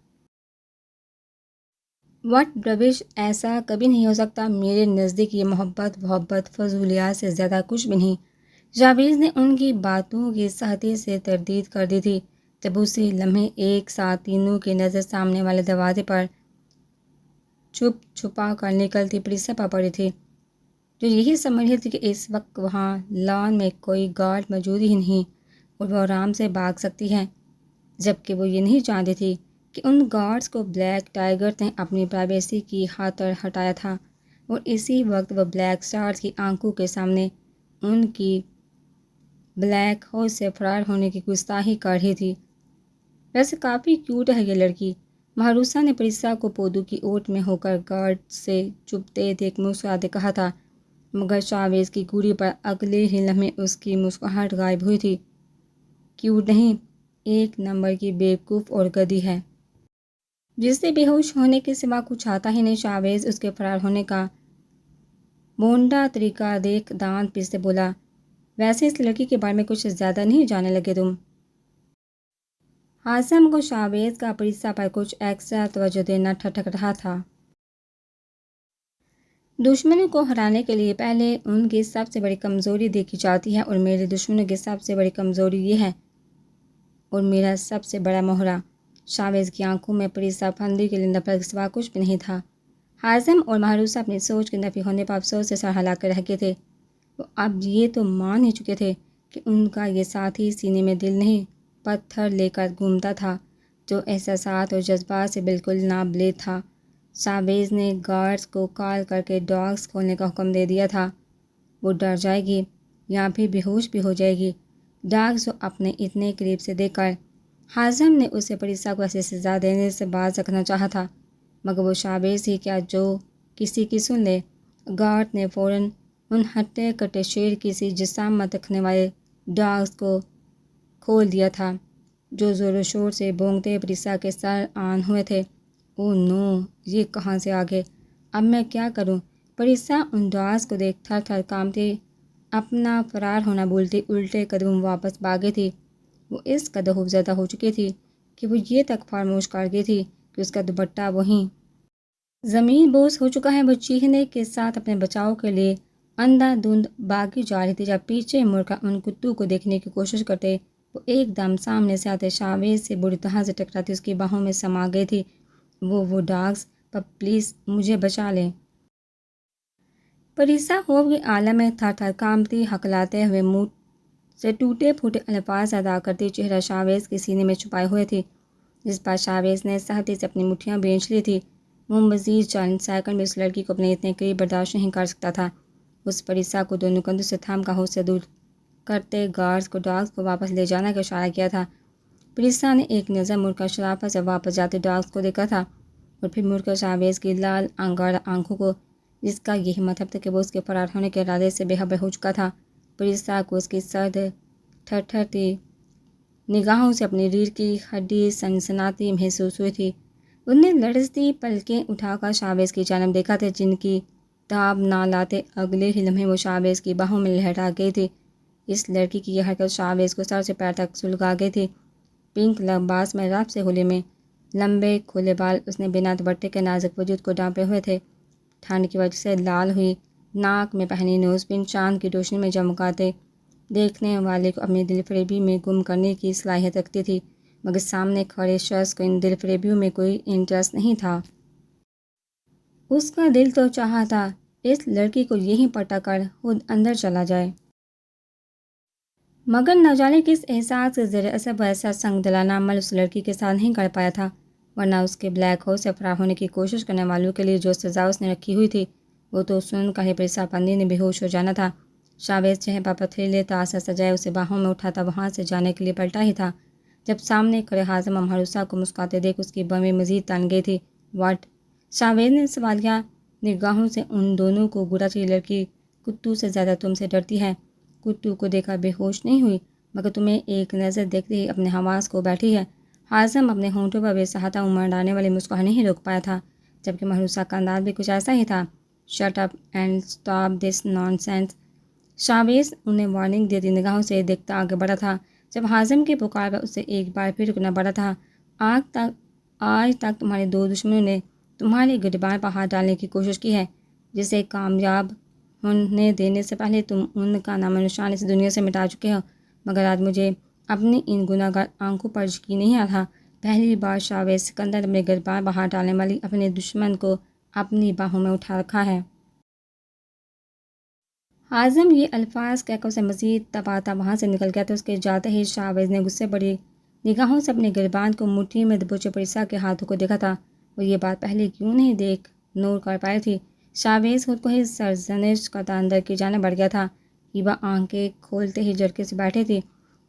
واٹ ربش، ایسا کبھی نہیں ہو سکتا، میرے نزدیک یہ محبت فضولیات سے زیادہ کچھ بھی نہیں۔ شاہباز نے ان کی باتوں کی سختی سے تردید کر دی تھی جب اسی لمحے ایک ساتھ تینوں کی نظر سامنے والے دروازے پر چھپ چھپا کر نکلتی پریسا پر پڑی تھی، جو یہی سمجھ رہی تھی کہ اس وقت وہاں لان میں کوئی گارڈ موجود ہی نہیں اور وہ آرام سے بھاگ سکتی ہے، جبکہ وہ یہ نہیں جانتی تھی کہ ان گارڈز کو بلیک ٹائگر نے اپنی پرائیویسی کی خاطر ہٹایا تھا، اور اسی وقت وہ بلیک سٹارز کی آنکھوں کے سامنے ان کی بلیک ہاؤس سے فرار ہونے کی گستاخی کر رہی تھی۔ ویسے کافی کیوٹ ہے یہ لڑکی، محروسہ نے پریسا کو پودوں کی اوٹ میں ہو کر گارڈ سے چھپتے دیکھ مسکراتے کہا تھا، مگر شاہباز کی گوڑی پر اگلے ہی لمحے اس کی مسکراہٹ غائب ہوئی تھی۔ کیوٹ نہیں، ایک نمبر کی بیوقوف اور گدھی ہے، جس سے بے ہوش ہونے کے سوا کچھ آتا ہی نہیں۔ شاہباز اس کے فرار ہونے کا بونڈا طریقہ دیکھ دانت پیستے بولا، ویسے اس لڑکی کے بارے میں کچھ زیادہ نہیں جاننے لگے تم؟ حازم کو شاہباز کا پریسا پر کچھ ایکسٹرا توجہ دینا ٹھٹک رہا تھا۔ دشمنوں کو ہرانے کے لیے پہلے ان کی سب سے بڑی کمزوری دیکھی جاتی ہے، اور میرے دشمنوں کی سب سے بڑی کمزوری یہ ہے، اور میرا سب سے بڑا مہرہ۔ شاہباز کی آنکھوں میں پریسا پھندی کے لیے نفرت کے سوا کچھ بھی نہیں تھا۔ حازم اور محروسہ اپنی سوچ کے نفی ہونے پر افسوس سے سر ہلا کر رہ گئے تھے۔ وہ اب یہ تو مان ہی چکے تھے کہ ان کا یہ ساتھی سینے میں دل نہیں پتھر لے کر گھومتا تھا، جو احساسات اور جذبات سے بالکل نابلد تھا۔ شاہباز نے گارڈز کو کال کر کے ڈاگز کھولنے کا حکم دے دیا تھا، وہ ڈر جائے گی یا پھر بے ہوش بھی ہو جائے گی۔ ڈاگز کو اپنے اتنے قریب سے دیکھ کر حازم نے اسے پریسا کو ایسی سزا دینے سے باز رکھنا چاہا تھا، مگر وہ شاہباز ہی کیا جو کسی کی سن لے۔ گارڈ نے فوراً ان ہٹے کٹے شیر کی سی جسامت رکھنے والے ڈاگز کو کھول دیا تھا، جو زور و شور سے بھونکتے پریسا کے سر آن ہوئے تھے۔ او نو، یہ کہاں سے آ گئے؟ اب میں کیا کروں؟ پریسا ان ڈاگز کو دیکھ تھر تھر کانپتی اپنا فرار ہونا بھولتی الٹے قدم واپس بھاگی تھی۔ وہ اس قدر خوفزدہ ہو چکی تھی کہ وہ یہ تک فراموش کر گئی تھی کہ اس کا دوپٹہ وہیں زمین بوس ہو چکا ہے۔ وہ چیخنے کے ساتھ اپنے بچاؤ کے لیے اندھا دھند بھاگی جا رہی تھی جب پیچھے مڑ کر ان کتوں کو دیکھنے کی کوشش کرتے وہ ایک دم سامنے سے آتے شاہباز سے بری طرح سے ٹکراتی اس کی باہوں میں سما گئی تھی۔ وہ ڈاگز، پلیز مجھے بچا لیں۔ پریسا خوف کے عالم میں تھر تھر کانپتی ہکلاتے ہوئے منہ سے ٹوٹے پھوٹے الفاظ ادا کرتی چہرہ شاہباز کے سینے میں چھپائے ہوئے تھی۔ جس پر شاویز نے سختی سے اپنی مٹھیاں بھینچ لی تھی۔ وہ مزید چند سیکنڈ میں اس لڑکی کو اپنے اتنے قریب برداشت نہیں کر سکتا تھا۔ اس پریسا کو دونوں کندھوں سے تھام کر ہوش سے دور کرتے گارڈز کو ڈاگز کو واپس لے جانے کا اشارہ کیا تھا۔ پریسا نے ایک نظر مڑ کر شرافت سے واپس جاتے ڈاگز کو دیکھا تھا اور پھر مڑ کر شاویز کی لال انگارہ آنکھوں کو، جس کا یہی مطلب تھا کہ وہ اس کے فرار ہونے کے ارادے سے بے خبر ہو چکا تھا۔ پریسا کو اس کی سرد تھرتھرتی نگاہوں سے اپنی ریڑھ کی ہڈی سنسناتی محسوس ہوئی تھی۔ اس نے لرزتی پلکیں اٹھا کر شاویز کی جانب دیکھا تھا، جن کی تاب نہ لاتے اگلے ہی لمحے وہ شاویز کی باہوں میں لہرا گئی تھی۔ اس لڑکی کی یہ حرکت شاویز کو سر سے پیر تک سلگا گئی تھی۔ پنک لباس میں رات سے ہولی میں لمبے کھلے بال اس نے بنا دوپٹے کے نازک وجود کو ڈھانپے ہوئے تھے۔ ٹھنڈ کی وجہ سے لال ہوئی ناک میں پہنی نوز پن چاند کی روشنی میں چمکاتے دیکھنے والے کو اپنی دل فریبی میں گم کرنے کی صلاحیت رکھتی تھی، مگر سامنے کھڑے شخص کو ان دل فریبیوں میں کوئی انٹرسٹ نہیں تھا۔ اس کا دل تو چاہا تھا اس لڑکی کو یہیں پٹا کر خود اندر چلا جائے، مگر نہ جانے کس احساس کے زیر اثر وہ ایسا سنگ دلانہ عمل اس لڑکی کے ساتھ نہیں کر پایا تھا، ورنہ اس کے بلیک ہول سے فرار ہونے کی کوشش کرنے والوں کے لیے جو سزا اس نے رکھی ہوئی تھی وہ تو سن کر ہی پریسا پندی نے بے ہوش ہو جانا تھا۔ شاویز چہرے پر پتھریلے تاثر سجائے اسے باہوں میں اٹھاتا وہاں سے جانے کے لیے پلٹا ہی تھا، جب سامنے کھڑے حازم مہروسہ کو مسکراتے دیکھ اس کی بویں مزید تن گئی تھی۔ واٹ؟ شاویز نے سوالیہ نگاہوں سے ان دونوں کو گھورا۔ یہ لڑکی کتو سے زیادہ تم سے ڈرتی ہے۔ کتو کو دیکھا بے ہوش نہیں ہوئی، مگر تمہیں ایک نظر دیکھتے ہی اپنے حواس کو بیٹھی ہے۔ حازم اپنے ہونٹوں پر بے ساہتا امڑانے والی مسکراہٹ نہیں روک پایا تھا، جبکہ مہروسہ کا انداز بھی کچھ ایسا ہی تھا۔ Shut up and stop this nonsense. Shaviz انہیں وارننگ دیتی نگاہوں سے دیکھتا آگے بڑھا تھا، جب حازم کی پکار پر اسے ایک بار پھر رکنا پڑا تھا۔ آج تک تمہارے دو دشمنوں نے تمہارے گریبان پر ہاتھ ڈالنے کی کوشش کی ہے، جسے کامیاب ہونے دینے سے پہلے تم ان کا نام و نشان اس دنیا سے مٹا چکے ہو، مگر آج مجھے اپنی ان گناہگار آنکھوں پر یقین نہیں آ رہا۔ پہلی بار شاویز سکندر نے اپنے گریبان پر ہاتھ ڈالنے والی اپنے دشمن کو اپنی باہوں میں اٹھا رکھا ہے۔ حازم یہ الفاظ کہہ کر اسے مزید تپاتا وہاں سے نکل گیا تو اس کے جاتے ہی شاویز نے غصے بڑی نگاہوں سے اپنے گریبان کو مٹھی میں دبوچے پریسا کے ہاتھوں کو دیکھا تھا۔ وہ یہ بات پہلے کیوں نہیں دیکھ نوٹ کر پائی تھی؟ شاویز خود کو ہی سرزنش کرتا اندر کی جانب بڑھ گیا تھا۔ ہیبا آنکھیں کھولتے ہی جھٹکے سے بیٹھی تھی۔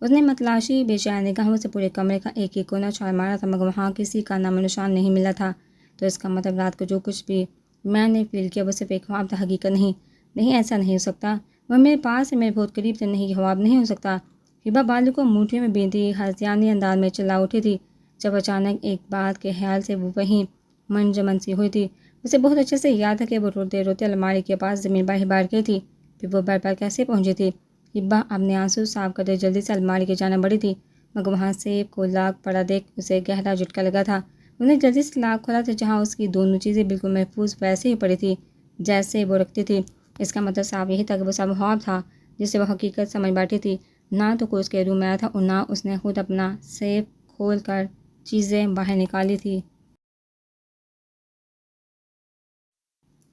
اس نے متلاشی بے چین نگاہوں سے پورے کمرے کا ایک ایک کونا چھان مارا تھا، مگر وہاں کسی کا نام و نشان نہیں ملا تھا۔ تو اس کا مطلب رات کو جو کچھ بھی میں نے فیل کیا وہ صرف ایک خواب تھا، حقیقت نہیں۔ نہیں، ایسا نہیں ہو سکتا۔ وہ میرے پاس ہے، میرے بہت قریب تھے۔ نہیں، یہ خواب نہیں ہو سکتا۔ ہیبا بالوں کو مٹھیوں میں بیندھی ہذیانی انداز میں چلا اٹھی تھی، جب اچانک ایک بات کے خیال سے وہ وہیں منجمد سی ہوئی تھی۔ اسے بہت اچھے سے یاد ہے کہ وہ روتے روتے الماری کے پاس زمین پر ہی بیٹھ گئی تھی، پھر وہ بیڈ پر کیسے پہنچی تھی؟ ہیبا اپنے آنسو صاف کرتے جلدی سے الماری کی جانب بڑھی تھی، مگر وہاں سیب کو لاک پڑا دیکھ اسے گہرا جھٹکا لگا تھا۔ اس نے جلدی سے لاک کھولا تو جہاں اس کی دونوں چیزیں بالکل محفوظ ویسے ہی پڑی تھی جیسے وہ رکھتی تھی۔ اس کا مطلب صاف یہی تھا کہ وہ سب خواب تھا جسے وہ حقیقت سمجھ بیٹھی تھی۔ نہ تو کوئی اس کے روم میں آیا تھا اور نہ اس نے خود اپنا سیف کھول کر چیزیں باہر نکالی تھی۔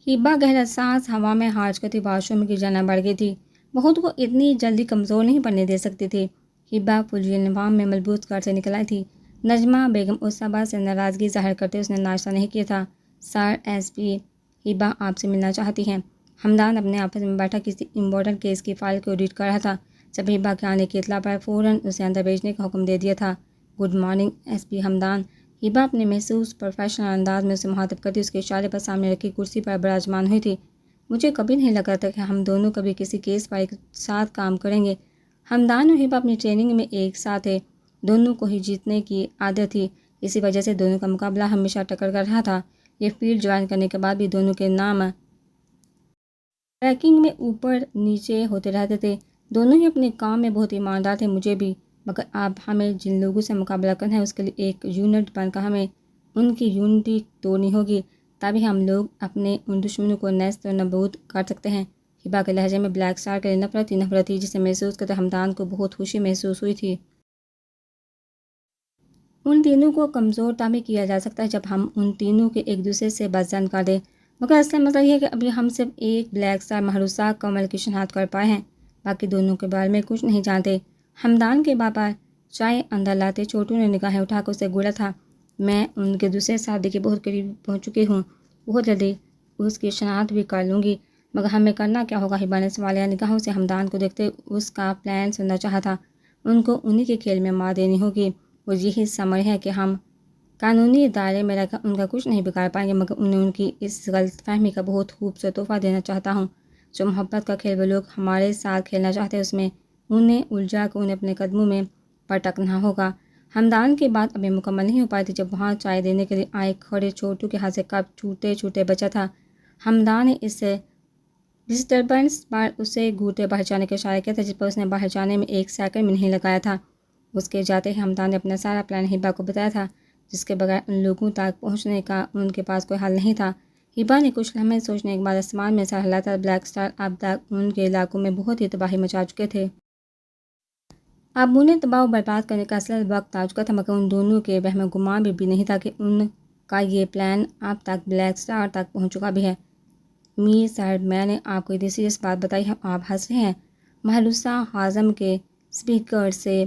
ہیبا گہرا سانس ہوا میں ہارچ کرتی واش روم کی جانب بڑھ گئی تھی۔ وہ خود کو اتنی جلدی کمزور نہیں پڑنے دے سکتی تھی۔ ہیبا فل یونیفارم میں ملبوس گھر سے نکل آئی تھی۔ نجمہ بیگم اس صبح سے ناراضگی ظاہر کرتے اس نے ناشتہ نہیں کیا تھا۔ سر ایس پی ہیبا آپ سے ملنا چاہتی ہیں۔ حمدان اپنے آفس میں بیٹھا کسی امپورٹنٹ کیس کی فائل کو ریڈ کر رہا تھا، جب ہیبا کے آنے کی اطلاع پر فوراً اسے اندر بھیجنے کا حکم دے دیا تھا۔ گڈ مارننگ ایس پی حمدان۔ ہیبا اپنے محسوس پروفیشنل انداز میں اسے مخاطب کرتی اس کے اشارے پر سامنے رکھی کرسی پر براجمان ہوئی تھی۔ مجھے کبھی نہیں لگا تھا کہ ہم دونوں کبھی کسی کیس پر ایک ساتھ کام کریں گے۔ حمدان اور ہیبا اپنی ٹریننگ میں ایک ساتھ تھے، دونوں کو ہی جیتنے کی عادت تھی، اسی وجہ سے دونوں کا مقابلہ ہمیشہ ٹکر کر رہا تھا۔ یہ فیلڈ جوائن کرنے کے بعد بھی دونوں کے نام رینکنگ میں اوپر نیچے ہوتے رہتے تھے۔ دونوں ہی اپنے کام میں بہت ایماندار تھے، مجھے بھی، مگر اب ہمیں جن لوگوں سے مقابلہ کرنا ہے اس کے لیے ایک یونٹ بن کر ہمیں ان کی یونٹی توڑنی ہوگی، تبھی ہم لوگ اپنے ان دشمنوں کو نیست و نابود کر سکتے ہیں۔ ہیبا کے لہجے میں بلیک اسٹار کے لیے نفرت تھی جسے محسوس کرتے حمدان کو بہت خوشی محسوس ہوئی تھی۔ ان تینوں کو کمزور تبھی کیا جا سکتا ہے جب ہم ان تینوں کے ایک دوسرے سے بدظن کر دیں، مگر اصل مسئلہ یہ ہے کہ ابھی ہم صرف ایک بلیک اسٹار مہروسہ کمل کی شناخت کر پائے ہیں، باقی دونوں کے بارے میں کچھ نہیں جانتے۔ حمدان کے بابا چائے اندر لاتے چھوٹو نے نگاہیں اٹھا کر اسے گھورا تھا۔ میں ان کے دوسرے شادی کے بہت قریب پہنچ چکی ہوں، بہت جلدی اس کی شناخت بھی کر لوں گی، مگر ہمیں کرنا کیا ہوگا؟ ہبا نے سوالیہ نگاہوں سے حمدان کو دیکھتے اس کا پلان سننا چاہا تھا۔ ان کو انہی کے کھیل میں مار دینی ہوگی، وہ یہی سمجھ ہے کہ ہم قانونی دائرے میں رہ کر ان کا کچھ نہیں بگاڑ پائیں گے، مگر انہیں ان کی اس غلط فہمی کا بہت خوبصورت تحفہ دینا چاہتا ہوں۔ جو محبت کا کھیل وہ لوگ ہمارے ساتھ کھیلنا چاہتے ہیں، اس میں انہیں الجھا کر انہیں اپنے قدموں میں پٹکنا ہوگا۔ حمدان کی بات ابھی مکمل نہیں ہو پائی تھی جب وہاں چائے دینے کے لیے آئے کھڑے چھوٹو کے ہاتھ سے کپ چھوٹے چھوٹے بچا تھا۔ حمدان نے اس سے ڈسٹربنس پر اسے گھوٹے باہر جانے کا اشارہ کیا تھا، جس پر اس نے باہر جانے میں 1 سیکنڈ بھی نہیں لگایا تھا۔ اس کے جاتے ہی حمدان نے اپنا سارا پلان ہبا کو بتایا تھا، جس کے بغیر ان لوگوں تک پہنچنے کا ان کے پاس کوئی حل نہیں تھا۔ ہبا نے کچھ لمحے سوچنے کے بعد آسمان میں سر ہلاتا۔ بلیک اسٹار اب تک ان کے علاقوں میں بہت ہی تباہی مچا چکے تھے۔ اب انہیں تباہ و برباد کرنے کا اصل وقت آ چکا تھا، مگر ان دونوں کے وہم و گمان میں بھی نہیں تھا کہ ان کا یہ پلان اب تک بلیک اسٹار تک پہنچ چکا بھی ہے۔ میر صاحب، میں نے آپ کو اتنی سیریس بات بتائی ہے، آپ ہنس رہے ہیں؟ مہروسہ حازم کے اسپیکر سے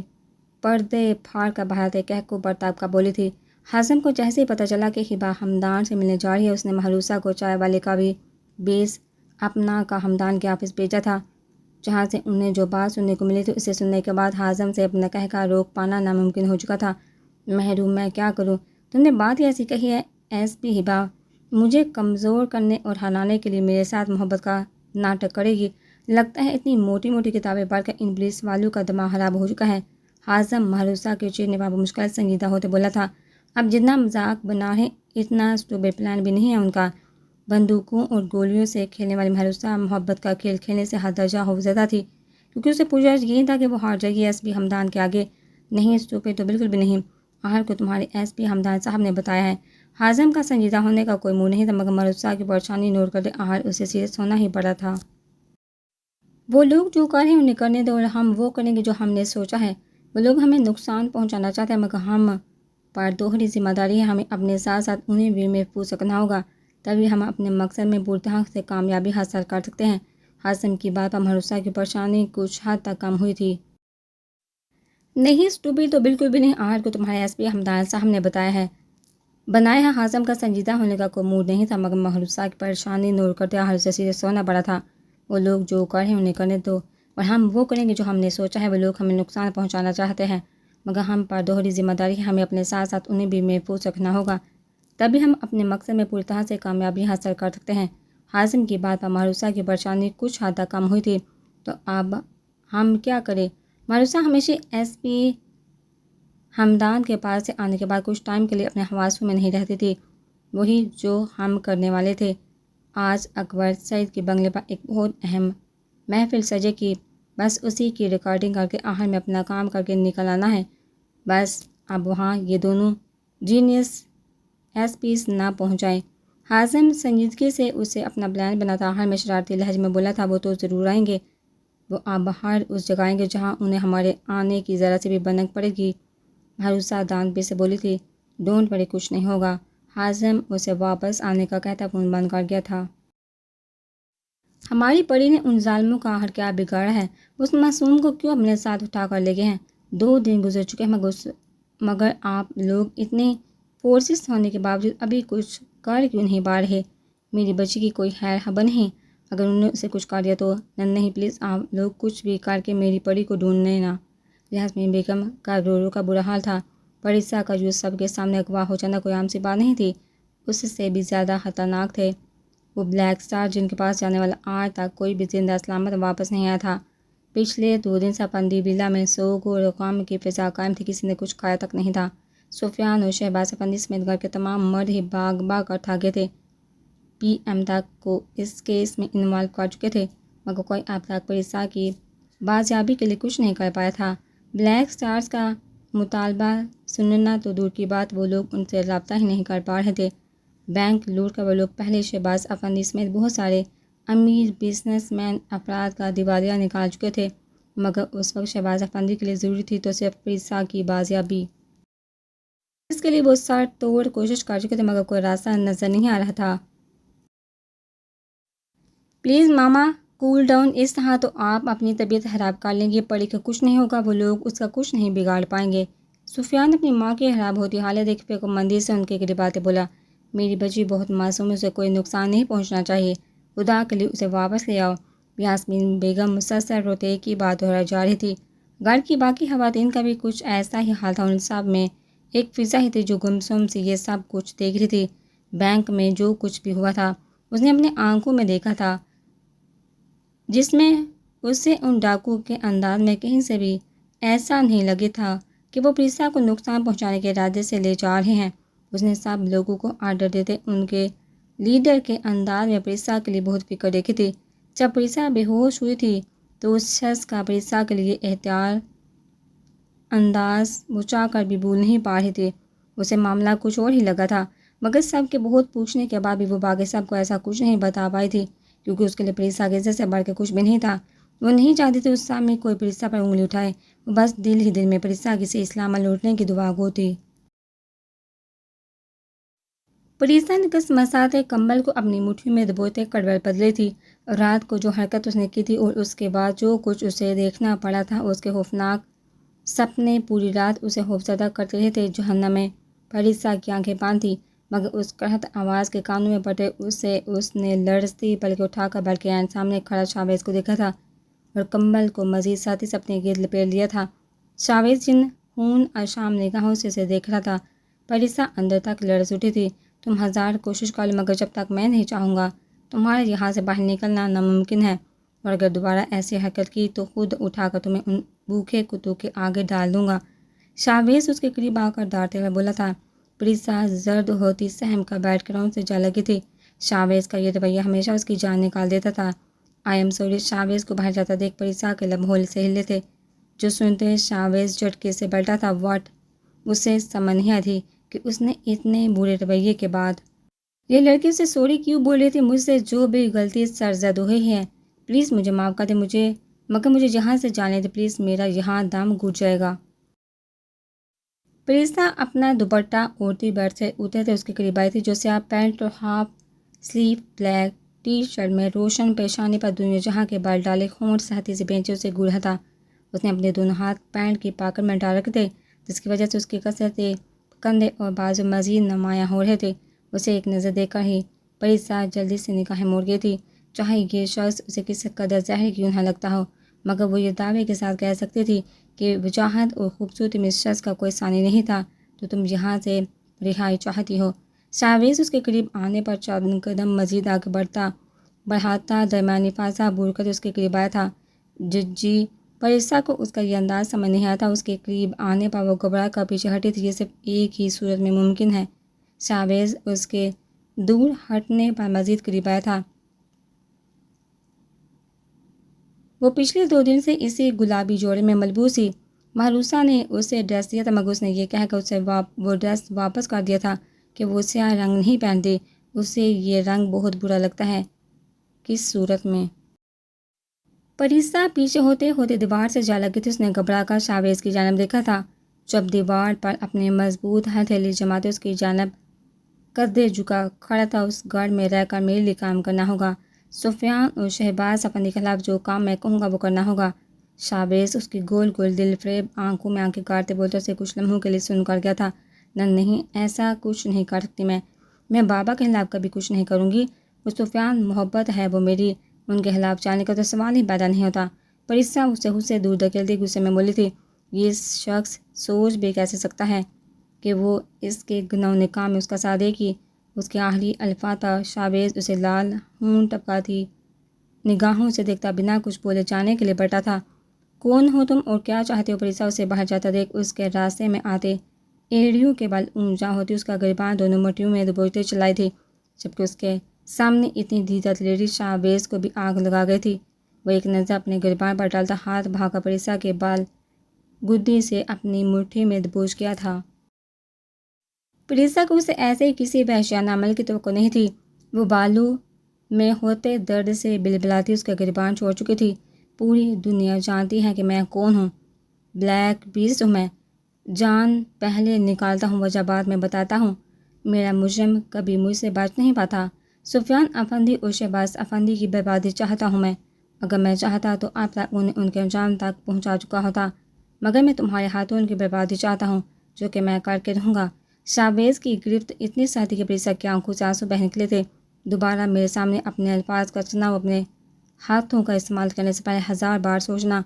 پردے پھاڑ کر باہر آتے کہہ کو پرتاب کا بولی تھی۔ حازم کو جیسے ہی پتہ چلا کہ ہبا حمدان سے ملنے جا رہی ہے، اس نے مہروسہ کو چائے والے کا بھی بیس اپنا کا حمدان کے آفس بھیجا تھا، جہاں سے انہیں جو بات سننے کو ملی تھی اسے سننے کے بعد حازم سے اپنا کہہ روک پانا ناممکن ہو چکا تھا۔ محروم، میں کیا کروں؟ تم نے بات ہی ایسی کہی ہے ایس پی ہبا، مجھے کمزور کرنے اور ہرانے کے لیے میرے ساتھ محبت کا ناٹک کرے گی؟ لگتا ہے اتنی موٹی موٹی کتابیں پڑھ کر ان پولیس والوں کا دماغ خراب ہو چکا ہے۔ حازم مہروسہ کے چہرے پر مشکل سنجیدہ ہوتے بولا تھا، اب جتنا مذاق بنا رہے اتنا اسٹوپڈ پلان بھی نہیں ہے ان کا۔ بندوقوں اور گولیوں سے کھیلنے والی مہروسہ محبت کا کھیل کھیلنے سے حد درجہ خوفزدہ تھی، کیونکہ اسے پورا یقین تھا کہ وہ ہار جائے گی ایس پی حمدان کے آگے۔ نہیں اسٹوپڈ تو بالکل بھی نہیں، آخر کو تمہارے ایس پی حمدان صاحب نے بتایا ہے۔ حازم کا سنجیدہ ہونے کا کوئی منہ نہیں تھا، مگر مہروسہ کی پریشانی نوٹ کرتے آخر اسے سیریس ہونا ہی پڑا تھا۔ وہ لوگ جو کر رہے ہیں انہیں کرنے دو اور ہم وہ کریں گے جو ہم نے سوچا ہے۔ وہ لوگ ہمیں نقصان پہنچانا چاہتے ہیں، مگر ہم پر دوہری ذمہ داری ہے، ہمیں اپنے ساتھ ساتھ انہیں بھی محفوظ رکھنا ہوگا، تبھی ہم اپنے مقصد میں پوری طرح سے کامیابی حاصل کر سکتے ہیں۔ حازم کی بات پر مہروسہ کی پریشانی کچھ حد تک کم ہوئی تھی۔ نہیں اسٹوپڈ تو بالکل بھی نہیں، آخر کو تمہارے ایس پی حمدان صاحب نے بتایا ہے۔ بنایا ہے۔ حازم کا سنجیدہ ہونے کا کوئی موڈ نہیں تھا، مگر مہروسہ کی پریشانی نوٹ کرتے آخر اسے سیریس ہونا پڑا تھا۔ وہ لوگ جو کر رہے ہیں انہیں کرنے دو اور ہم وہ کریں گے جو ہم نے سوچا ہے۔ وہ لوگ ہمیں نقصان پہنچانا چاہتے ہیں، مگر ہم پر دوہری ذمہ داری ہے، ہمیں اپنے ساتھ ساتھ انہیں بھی محفوظ رکھنا ہوگا، تبھی ہم اپنے مقصد میں پوری طرح سے کامیابی حاصل کر سکتے ہیں۔ حازم کی بات پر مہروسہ کی پریشانی کچھ حد تک کم ہوئی تھی۔ تو اب ہم کیا کریں؟ مہروسہ ہمیشہ ایس پی حمدان کے پاس سے آنے کے بعد کچھ ٹائم کے لیے اپنے حواسوں میں نہیں رہتی تھی۔ وہی جو ہم کرنے والے تھے۔ آج اکبر سعید کے بنگلے پر ایک بہت اہم محفل سجے کی، بس اسی کی ریکارڈنگ کر کے آخر میں اپنا کام کر کے نکل آنا ہے۔ بس اب وہاں یہ دونوں جینیس ایس پیس نہ پہنچ جائیں۔ حازم سنجیدگی سے اسے اپنا پلان بناتا آخر میں شرارتی لہجے میں بولا تھا، وہ تو ضرور آئیں گے، وہ اب باہر اس جگہ آئیں گے جہاں انہیں ہمارے آنے کی ذرا سی بھی بنک پڑے گی۔ مہروسہ دان پہ سے بولی تھی، ڈونٹ وری، کچھ نہیں ہوگا۔ حازم اسے واپس آنے کا کہتا فون بند کر گیا تھا۔ ہماری پری نے ان ظالموں کا آخر کیا بگاڑا ہے؟ اس معصوم کو کیوں اپنے ساتھ اٹھا کر لے گئے ہیں؟ 2 دن گزر چکے ہیں، مگر آپ لوگ اتنے فورسز ہونے کے باوجود ابھی کچھ کر کیوں نہیں پا رہے؟ میری بچی کی کوئی خیر خبر نہیں؟ اگر انہوں نے اسے کچھ کر دیا تو؟ نہیں پلیز، آپ لوگ کچھ بھی کر کے میری پری کو ڈھونڈنے نا۔ یاسمین بیگم کا رو کا برا حال تھا۔ پریسا کا جو سب کے سامنے اغوا ہو جانا کوئی عام سی بات نہیں تھی، اس سے بھی زیادہ خطرناک تھے وہ بلیک اسٹار جن کے پاس جانے والا آج تک کوئی بھی زندہ سلامت واپس نہیں آیا تھا۔ پچھلے 2 دن سے پندی ویلا میں سوگ اور غم کی فضا قائم تھی، کسی نے کچھ کھایا تک نہیں تھا۔ سفیان اور شہباز افندی سمیت گھر کے تمام مرد ہی بھاگ بھاگ کر تھک گئے تھے، پی ایم تک کو اس کیس میں انوالو کر چکے تھے، مگر کوئی اب تک پریسا کی بازیابی کے لیے کچھ نہیں کر پایا تھا۔ بلیک اسٹارز کا مطالبہ سننا تو دور کی بات، وہ لوگ ان سے رابطہ ہی نہیں کر پا رہے تھے۔ بینک لوٹ کر وہ لوگ پہلے شہباز افندی سمیت بہت سارے امیر بزنس مین افراد کا دیوالیہ نکال چکے تھے، مگر اس وقت شہباز افندی کے لیے ضروری تھی تو صرف پریسا کی بازیابی۔ اس کے لیے وہ سر توڑ کوشش کر چکے تھے، مگر کوئی راستہ نظر نہیں آ رہا تھا۔ پلیز ماما کول ڈاؤن، اس طرح تو آپ اپنی طبیعت خراب کر لیں گے، پری کا کچھ نہیں ہوگا، وہ لوگ اس کا کچھ نہیں بگاڑ پائیں گے۔ سفیان اپنی ماں کی خراب ہوتی حالت دیکھ فکر مندی سے ان کے قریب آتے بولا، میری بچی بہت معصوم ہے، اسے کوئی نقصان نہیں پہنچنا چاہیے، خدا کے لیے اسے واپس لے آؤ۔ یاسمین بیگم مسلسل روتے ایک ہی بات دہرائی جا رہی تھی۔ گھر کی باقی خواتین کا بھی کچھ ایسا ہی حال تھا۔ ان سب میں ایک فضا ہی تھی جو گمسم سی یہ سب کچھ دیکھ رہی تھی۔ بینک میں جو کچھ بھی ہوا تھا اس نے اپنی آنکھوں میں دیکھا تھا، جس میں اسے ان ڈاکو کے انداز میں کہیں سے بھی ایسا نہیں لگے تھا کہ وہ پریسا کو نقصان پہنچانے کے ارادے سے لے جا رہے ہیں۔ اس نے سب لوگوں کو آرڈر دیتے ان کے لیڈر کے انداز میں پریسا کے لیے بہت فکر دیکھی تھی۔ جب پریسا بے ہوش ہوئی تھی تو اس شخص کا پریسا کے لیے احتیاط انداز وہ چاہ کر بھی بھول نہیں پا رہی تھی۔ اسے معاملہ کچھ اور ہی لگا تھا، مگر سب کے بہت پوچھنے کے بعد بھی وہ باقی سب کو ایسا کچھ نہیں بتا پائی تھی، کیونکہ اس کے لیے پریسا کی عزت سے بڑھ کے کچھ بھی نہیں تھا۔ وہ نہیں چاہتی تھی اس سامنے کوئی پریسا پر انگلی اٹھائے، وہ بس دل ہی دل میں پریسا کی صحیح سلامت لوٹنے کی دعا گو تھی۔ پریسا نے کس مساتے کمبل کو اپنی مٹھی میں دبوتے کڑول بدلی تھی۔ رات کو جو حرکت اس نے کی تھی اور اس کے بعد جو کچھ اسے دیکھنا پڑا تھا، اس کے خوفناک سپنے پوری رات اسے خوفزدہ کرتے رہے تھے۔ جہنم میں پریسا کی آنکھیں بند تھیں، مگر اس قحط آواز کے کانوں میں پڑتے اس نے لرزتی پلکیں اٹھا کر بلکہ عین سامنے کھڑا شاویز کو دیکھا تھا اور کمبل کو مزید ساتھی سے اپنے گرد لپیٹ لیا تھا۔ شاویز جن خون اشام نگاہوں سے اسے دیکھ رہا تھا، پریسا اندر تک لرز اٹھی تھی۔ تم ہزار کوشش کر لو، مگر جب تک میں نہیں چاہوں گا تمہارا یہاں سے باہر نکلنا ناممکن ہے، اور اگر دوبارہ ایسی حرکت کی تو خود اٹھا کر تمہیں ان بھوکے کتوں کے آگے ڈال دوں گا۔ شاویز اس کے قریب آ کر ڈانٹتے ہوئے بولا تھا۔ پریسا زرد ہوتی سہم کر بیٹھ کر ان سے جا لگی تھی۔ شاویز کا یہ رویہ ہمیشہ اس کی جان نکال دیتا تھا۔ I am sorry. شاویز کو باہر جاتا دیکھ پریسا کے لب ہول سے ہلے تھے، جو سنتے شاویز جھٹکے سے بیٹھا تھا۔ واٹ؟ اسے سمجھ نہیں آئی تھی کہ اس نے اتنے برے رویے کے بعد یہ لڑکی اسے سوری کیوں بول رہی تھی۔ مجھ سے جو بھی غلطی سرزد ہوئی ہے پلیز مجھے معاف کر دے، مگر مجھے یہاں سے جانے دے پلیز، میرا یہاں دم گھٹ جائے گا۔ پریسا اپنا دوپٹہ اوڑھتی بیٹھ سے اترتے اس کے قریب آئی تھی، جو سیاہ پینٹ اور half sleeve black T shirt میں روشن پیشانی پر دنیا جہاں کے بال ڈالے ہونٹ سہتی سے بینچے اسے گھور رہا تھا۔ اس نے اپنے دونوں ہاتھ پینٹ کی پاکٹ میں ڈال رکھے تھے، جس کی وجہ سے اس کی کثرتیں کندھے اور بازو مزید نمایاں ہو رہے تھے۔ اسے ایک نظر دیکھ کر ہی پریسا جلدی سے نگاہیں موڑ گئی تھی، چاہے یہ شخص اسے کس قدر زہر کیوں نہ لگتا ہو، مگر وہ یہ دعوے کے ساتھ کہہ سکتی تھی کہ وجاہت اور خوبصورتی میں اس شخص کا کوئی ثانی نہیں تھا، تو تم یہاں سے رہائی چاہتی ہو۔ شاویز اس کے قریب آنے پر چند قدم مزید آگے بڑھاتا درمیانی فاصلہ بھول کر اس کے قریب آیا تھا۔ ججی پریسا کو اس کا یہ انداز سمجھ نہیں آیا تھا۔ اس کے قریب آنے پر وہ گھبرا کر پیچھے ہٹی تھی۔ یہ صرف ایک ہی صورت میں ممکن ہے۔ شاویز اس کے دور ہٹنے پر مزید قریب آیا تھا۔ وہ پچھلے 2 دن سے اسی گلابی جوڑے میں ملبوس تھی۔ محروسہ نے اسے ڈریس دیا تھا، مگر اس نے یہ کہہ کر اسے وہ ڈریس واپس کر دیا تھا کہ وہ سیاہ رنگ نہیں پہنتی، اسے یہ رنگ بہت برا لگتا ہے۔ کس صورت میں؟ پریسا پیچھے ہوتے ہوتے دیوار سے جا لگی تھی۔ اس نے گھبرا کر شاویز کی جانب دیکھا تھا، جب دیوار پر اپنے مضبوط ہتھیلی جماتے اس کی جانب قدے جھکا کھڑا تھا۔ اس گھر میں رہ کر میرے لیے کام کرنا ہوگا، سفیان اور شہباز افندی کے خلاف جو کام میں کہوں گا وہ کرنا ہوگا۔ شاویز اس کی گول گول دل فریب آنکھوں میں آنکھیں گاڑتے بولتے اسے کچھ لمحوں کے لیے سن کر گیا تھا۔ نہیں، ایسا کچھ نہیں کر سکتی میں بابا کے خلاف کبھی کچھ نہیں کروں گی۔ وہ سفیان محبت ہے وہ میری، ان کے خلاف جانے کا تو سوال ہی پیدا نہیں ہوتا۔ پریسا اسے دور دھکیلتی غصے میں بولی تھی، یہ شخص سوچ بھی کیسے سکتا ہے کہ وہ اس کے گناہ و نکاح میں اس کا ساتھ دے گی۔ اس کے آخری الفاظ تھا۔ شاویز اسے لال ہونٹ ٹپکاتی نگاہوں سے دیکھتا بنا کچھ بولے جانے کے لیے بڑھتا تھا۔ کون ہو تم اور کیا چاہتے ہو؟ پریسا اسے باہر جاتا دیکھ اس کے راستے میں آتے ایڑیوں کے بل اونچا ہوتی اس کا گریبان دونوں مٹھیوں میں دبوچتے چلائی تھی، جبکہ اس کے سامنے اتنی دیدت لیڈی شاویز کو بھی آگ لگا گئی تھی۔ وہ ایک نظر اپنے گریبان پر ڈالتا ہاتھ بھاگا پریسا کے بال گدی سے اپنی مٹھی میں دبوچ گیا تھا۔ پریسا کو اسے ایسے ہی کسی وحشیانہ عمل کی توقع نہیں تھی۔ وہ بالوں میں ہوتے درد سے بلبلاتی اس کا گریبان چھوڑ چکی تھی۔ پوری دنیا جانتی ہے کہ میں کون ہوں، بلیک بیسٹ ہوں میں۔ جان پہلے نکالتا ہوں، وجہ بعد میں بتاتا ہوں۔ میرا مجرم کبھی مجھ سے بچ نہیں پاتا۔ سفیان افندی اور شہباز افندی کی بربادی چاہتا ہوں میں۔ اگر میں چاہتا تو اب تک انہیں ان کے انجام تک پہنچا چکا ہوتا، مگر میں تمہارے ہاتھوں ان کی بربادی چاہتا ہوں۔ جو کہ میں کر کے رہوں گا۔ شاہبیز کی گرفت اتنی سخت تھی کہ پریسا کی آنکھوں سے آنسو بہہ نکلے تھے۔ دوبارہ میرے سامنے اپنے الفاظ کا چناؤ اپنے ہاتھوں کا استعمال کرنے سے پہلے 1000 بار سوچنا،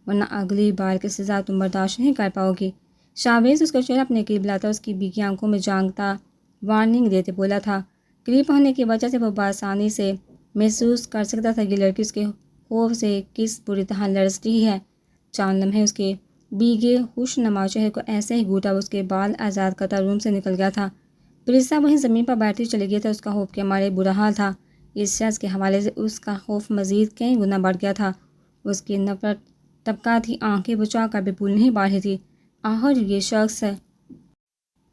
ورنہ اگلی بار کی سزا تم برداشت نہیں کر پاؤ گی۔ شاہبیز اس کا چہرہ اپنے قریب لاتا اس کی بھیگی آنکھوں میں جھانکتا وارننگ دیتے بولا تھا۔ قریب ہونے کی وجہ سے وہ بآسانی سے محسوس کر سکتا تھا کہ لڑکی اس کے خوف سے کس بری طرح لرز رہی ہے۔ چند لمحے اس کے بھیگے خوشنما چہرے کو ایسے ہی گھوٹا اس کے بال آزاد کرتا روم سے نکل گیا تھا۔ پریسا وہیں زمین پر بیٹھی چلی گئی تھا۔ اس کا خوف کے مارے برا حال تھا۔ اس شخص کے حوالے سے اس کا خوف مزید کئی گنا بڑھ گیا تھا۔ اس کی نفرت طبقاتی آنکھیں بچا کر بھی پھول نہیں پا رہی تھی۔ آخر یہ شخص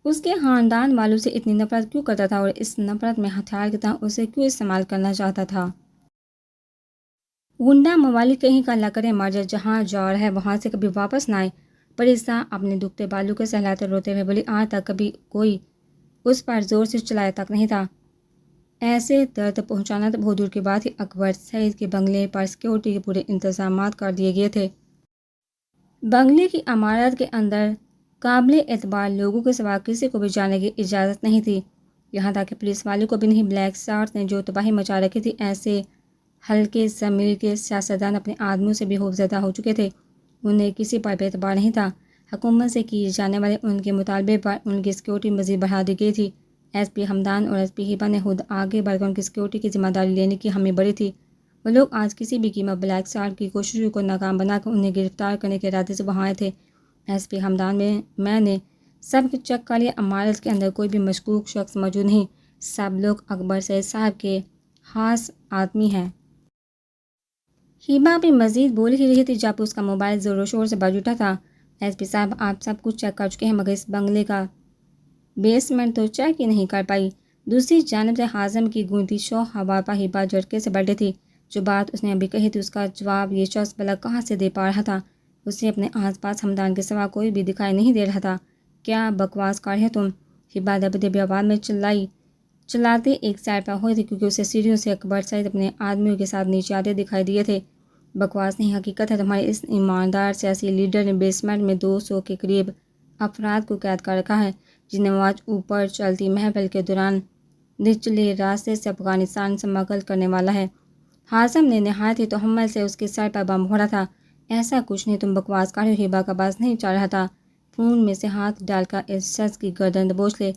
اس کے خاندان والوں سے اتنی نفرت کیوں کرتا تھا اور اس نفرت میں ہتھیار کی طرح اسے کیوں استعمال کرنا چاہتا تھا؟ غنڈہ ممالک کہیں کا اللہ کرے مر جائے، جہاں جا رہا ہے وہاں سے کبھی واپس نہ آئے۔ پریسا اپنے دکھتے بالوں کو سہلاتے روتے ہوئے بولی، آج تک کبھی کوئی اس پر زور سے چلایا تک نہیں تھا۔ ایسے درد پہنچانا تو بہت دور کی بات تھی۔ اکبر سعید کے بنگلے پر سیکورٹی کے پورے انتظامات کر دیے گئے تھے۔ بنگلے کی عمارت کے اندر قابل اعتبار لوگوں کے سوا کسی کو بھی جانے کی اجازت نہیں تھی، یہاں تک کہ پولیس والوں کو بھی نہیں۔ بلیک شارٹس نے جو تباہی مچا رکھی تھی، ایسے ہلکے ضمیر کے سیاستدان اپنے آدمیوں سے بھی خوفزدہ ہو چکے تھے۔ انہیں کسی پر بھی اعتبار نہیں تھا۔ حکومت سے کیے جانے والے ان کے مطالبے پر ان کی سیکورٹی مزید بڑھا دی گئی تھی۔ ایس پی حمدان اور ایس پی ہبا نے خود آگے بڑھ کر ان کی سیکورٹی کی ذمہ داری لینے کی حامی بڑھی تھی۔ وہ لوگ آج کسی بھی قیمت بلیک شارٹ کی کوششوں کو ناکام بنا کر انہیں گرفتار کرنے کے ارادے سے وہاں آئے تھے۔ ایس پی حمدان میں نے سب چیک کر لیا، عمارت کے اندر کوئی بھی مشکوک شخص موجود نہیں، سب لوگ اکبر سعید صاحب کے خاص آدمی ہیں۔ ہبا بھی مزید بول ہی رہی تھی جب اس کا موبائل زور و شور سے بج اٹھا تھا۔ ایس پی صاحب، آپ سب کچھ چیک کر چکے ہیں، مگر اس بنگلے کا بیسمنٹ تو چیک ہی نہیں کر پائی۔ دوسری جانب سے ہاضم کی گونجتی شو ہوا پر ہبا جھٹکے سے بیٹھے تھی۔ جو بات اس نے ابھی کہی تھی اس کا جواب یہ شخص بھلا کہاں سے دے پا رہا تھا؟ اسے اپنے آس پاس حمدان کے سوا کوئی بھی دکھائی نہیں دے رہا تھا۔ کیا بکواس کر رہے تم؟ ہبا دبی دبی آواز میں چلاتے ایک سائڈ پر ہوئے تھے کیونکہ اسے سیڑھیوں سے اکبر سعید اپنے آدمیوں کے ساتھ نیچے آتے دکھائی دیے تھے۔ بکواس نہیں، حقیقت ہے۔ تمہارے اس ایماندار سیاسی لیڈر نے بیسمنٹ میں 200 کے قریب افراد کو قید کر رکھا ہے، جنہیں وہ آج اوپر چلتی محفل کے دوران نچلے راستے سے افغانستان اسمگل کرنے والا ہے۔ ہاضم نے نہایت ہی تہمت سے اس کے سر پر بم پھوڑا تھا۔ ایسا کچھ نہیں، تم بکواس کر رہے ہو۔ ہبا کا بس نہیں چل رہا تھا۔ فون میں سے ہاتھ ڈال کر اس شخص کی گردن دبوچ لے۔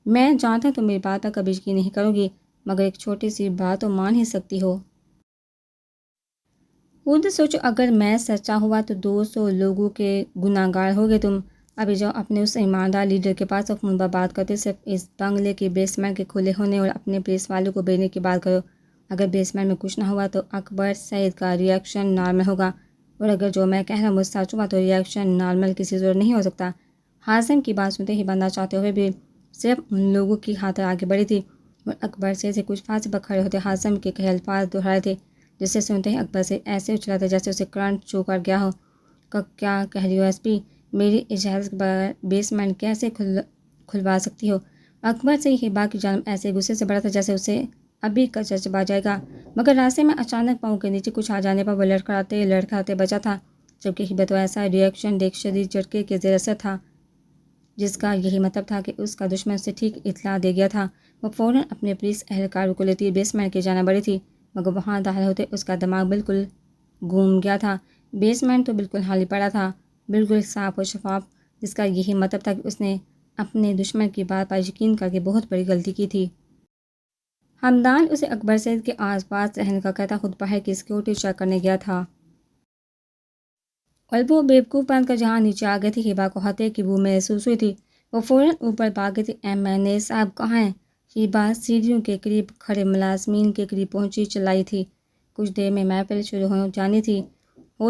میں جانتا ہوں تم میری بات پر کبھی یقین نہیں کرو گی، مگر ایک چھوٹی سی بات تو مان ہی سکتی ہو۔ خود سوچو، اگر میں سچا ہوا تو 200 لوگوں کے گناہ گار ہوگے تم۔ ابھی جاؤ اپنے اس ایماندار لیڈر کے پاس اور فون پر بات کرتے صرف اس بنگلے کے بیسمنٹ کے کھلے ہونے اور اپنے پولیس والوں کو بھیجنے کی بات کرو۔ اگر بیسمنٹ میں کچھ نہ ہوا تو اکبر سعید کا ری ایکشن نارمل ہوگا، اور اگر جو میں کہہ رہا ہوں وہ سچ ہوا تو ری ایکشن نارمل کسی ضرور نہیں ہو سکتا۔ ہاضم کی بات سنتے ہی بننا چاہتے ہوئے بھی صرف ان لوگوں کی خاطر آگے بڑھی تھی اور اکبر سعید سے کچھ فاصلے پر کھڑے ہوتے ہاضم کے کہے الفاظ دہرائے تھے، جسے سنتے ہی اکبر سعید ایسے اچھلا تھا جیسے اسے کرنٹ چھو کر گیا ہو۔ کیا کہہ رہی ہو ایس پی؟ میری اجازت کے بغیر بیسمنٹ کیسے کھلوا سکتی ہو؟ اکبر سعید ہبا کی جانب ایسے غصے سے بڑھا تھا جیسے اسے ابھی کچا چبا جائے گا، مگر راستے میں اچانک پاؤں کے نیچے کچھ آ جانے پر وہ لڑکھڑاتے بچا تھا، جبکہ ہبا تو ایسا ری ایکشن دیکھ شدید جھٹکے کے زیر اثر تھا، جس کا یہی مطلب تھا کہ اس کا دشمن اسے ٹھیک اطلاع دے گیا تھا۔ وہ فوراً اپنے پولیس اہلکاروں کو لیتی بیسمنٹ کی جانب بڑھی تھی، مگر وہاں داخل ہوتے اس کا دماغ بالکل گھوم گیا تھا۔ بیسمنٹ تو بالکل خالی پڑا تھا، بالکل صاف و شفاف، جس کا یہی مطلب تھا کہ اس نے اپنے دشمن کی بات پر یقین کر کے بہت بڑی غلطی کی تھی۔ حمدان اسے اکبر سعید کے آس پاس رہنے کا کہتا خود باہر کی سیکورٹی چیک کرنے گیا تھا، اور وہ بیوقوف بن کر جہاں نیچے آ گئی تھی ہبا کو خطرے کی بو محسوس ہوئی تھی۔ وہ فوراً اوپر بھاگ گئی تھی۔ MNA صاحب کہاں ہیں؟ ہبا سیڑھیوں کے قریب کھڑے ملازمین کے قریب پہنچی چلائی تھی۔ کچھ دیر میں محفل شروع ہو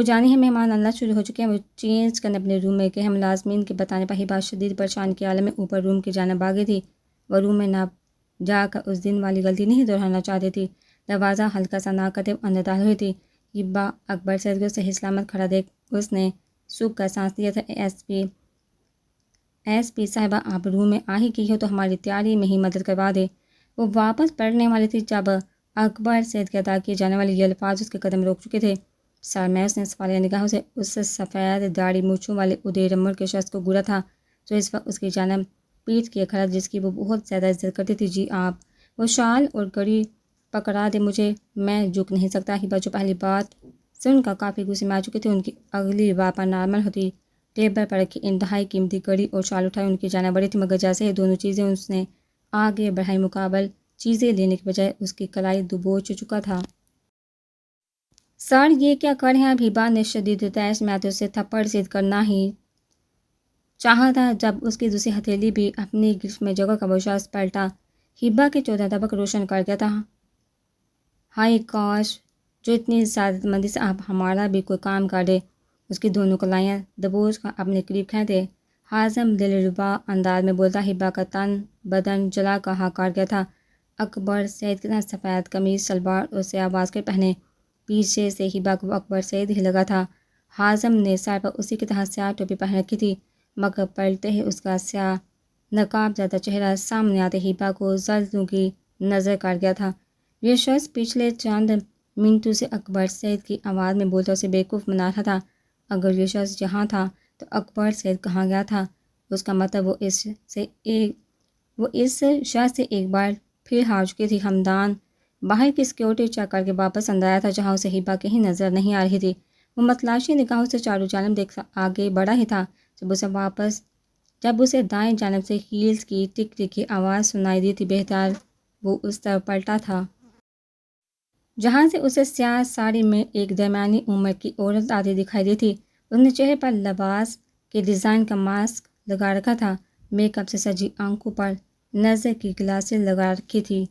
جانی ہے، مہمان آنا شروع ہو چکے ہیں۔ وہ چینج کرنے اپنے روم میں گئے۔ ملازمین کے بتانے پر ہبا شدید پریشانی کے عالم میں اوپر روم کی جانب بھاگی تھی۔ وہ روم میں نہ جا کر اس دن والی غلطی نہیں دہرانا چاہتی تھی۔ دروازہ ہلکا سا نہ کرتے اندر داخل ہوئی تھی۔ ہبا اکبر سعید کو صحیح سلامت کھڑا دیکھ اس نے سکھ کا سانس لیا تھا۔ ایس پی صاحبہ، آپ روم میں آ ہی کی ہو تو ہماری تیاری میں ہی مدد کروا دے۔ وہ واپس پڑھنے والی تھی جب اکبر سعید کے ادا کیے جانے والے یہ الفاظ اس کے قدم روک چکے تھے۔ سر، میں اس نے سوالیہ نگاہوں سے اس سفید داڑھی مونچھوں والے ادیر عمر کے شخص کو گھورا تھا تو اس وقت اس کی جانب پیٹھ کیے کھڑا جس کی وہ بہت زیادہ عزت کرتی تھی۔ جی آپ، وہ شال اور گڑی پکڑا دے مجھے، میں جھک نہیں سکتا۔ ہبا جو پہلی بات سن کر کافی غصے میں آ چکی تھی، ان کی اگلی بات پر نارمل ہوتی ٹیبل پر رکھی انتہائی قیمتی گڑی اور شال اٹھائی ان کی جانب بڑھی تھی، مگر جیسے یہ دونوں چیزیں اس نے آگے بڑھائی مقابل چیزیں لینے کی بجائے اس کی کلائی دبوچ چکا تھا۔ سر یہ کیا کر رہے ہیں آپ؟ ہبا نے شدید تیش میں آتے اسے تھپڑ سیدھ کرنا ہی چاہا تھا جب اس کی دوسری ہتھیلی بھی اپنی گرفت میں جگہ کا بشاش پلٹا ہبا کے چودہ طبق روشن کر گیا تھا۔ ہائی کاش جو اتنی سعادت مندی سے آپ ہمارا بھی کوئی کام کر دے۔ اس کی دونوں کلائیاں دبوچ کر اپنے قریب کھینچتے حازم دلربا انداز میں بولتا ہبا کا تن بدن جلا کر ہاں کر گیا تھا۔ اکبر سعید کی طرح سفید قمیض شلوار اور سیاہ واسکٹ پہنے پیچھے سے ہبا کو اکبر سعید ہی لگا تھا۔ حازم نے سر پر اسی کی طرح سیاہ ٹوپی پہن رکھی تھی، مگر پلٹتے ہی اس کا سیاہ نقاب زدہ چہرہ سامنے آتے ہبا کو زلزلوں کی نظر کر گیا تھا۔ یہ شخص پچھلے چند منٹوں سے اکبر سعید کی آواز میں بولتا اسے بیوقوف بنا رہا تھا۔ اگر یہ شخص یہاں تھا تو اکبر سعید کہاں گیا تھا؟ اس کا مطلب وہ اس شخص سے ایک بار پھر ہار چکی تھی۔ ہمدان باہر کی سیکیورٹی چیک کر کے واپس اندر آیا تھا، جہاں اسے ہبا کہیں نظر نہیں آ رہی تھی۔ وہ متلاشی نگاہوں سے چاروں جانب دیکھتا آگے بڑھا ہی تھا جب اسے دائیں جانب سے ہیلز کی ٹک ٹک کی آواز سنائی دی تھی۔ بہتر وہ اس طرف پلٹا تھا جہاں سے اسے سیاہ ساڑی میں ایک درمیانی عمر کی عورت آتی دکھائی دی تھی۔ اس نے چہرے پر لباس کے ڈیزائن کا ماسک لگا رکھا تھا، میک اپ سے سجی آنکھوں پر نظر کی گلاسز لگا رکھی تھی۔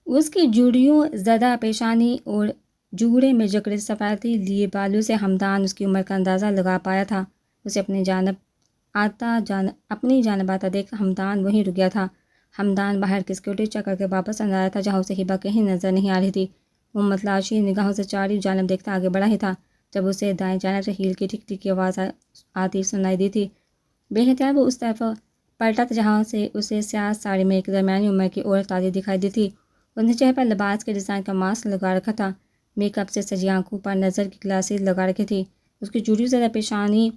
اس کی جوڑیوں زدہ پیشانی اور جوڑے میں جکڑے سفیدی لیے بالوں سے ہمدان اس کی عمر کا اندازہ لگا پایا تھا۔ اسے اپنی جانب آتا دیکھ ہمدان وہیں رک گیا تھا۔ ہمدان باہر کی سیکیورٹی چیک کر کے واپس اندر آیا تھا، جہاں اسے ہبا کہیں نظر نہیں آ رہی تھی۔ وہ متلاشی نگاہوں سے چاری جانب دیکھتا آگے بڑھا ہی تھا جب اسے دائیں جانب سے ہیل کی ٹک ٹک کی آواز آتی سنائی دی تھی۔ بے احتیاط وہ اس طرف پلٹا تھا جہاں سے اسے سیاہ ساڑی میں ایک درمیانی عمر کی عورت آتی دکھائی دی تھی۔ اس نے چہرے پر لباس کے ڈیزائن کا ماسک لگا رکھا تھا، میک اپ سے سجی آنکھوں پر نظر کی گلاسز لگا رکھی تھی۔ اس کی جوڑی زدہ پیشانی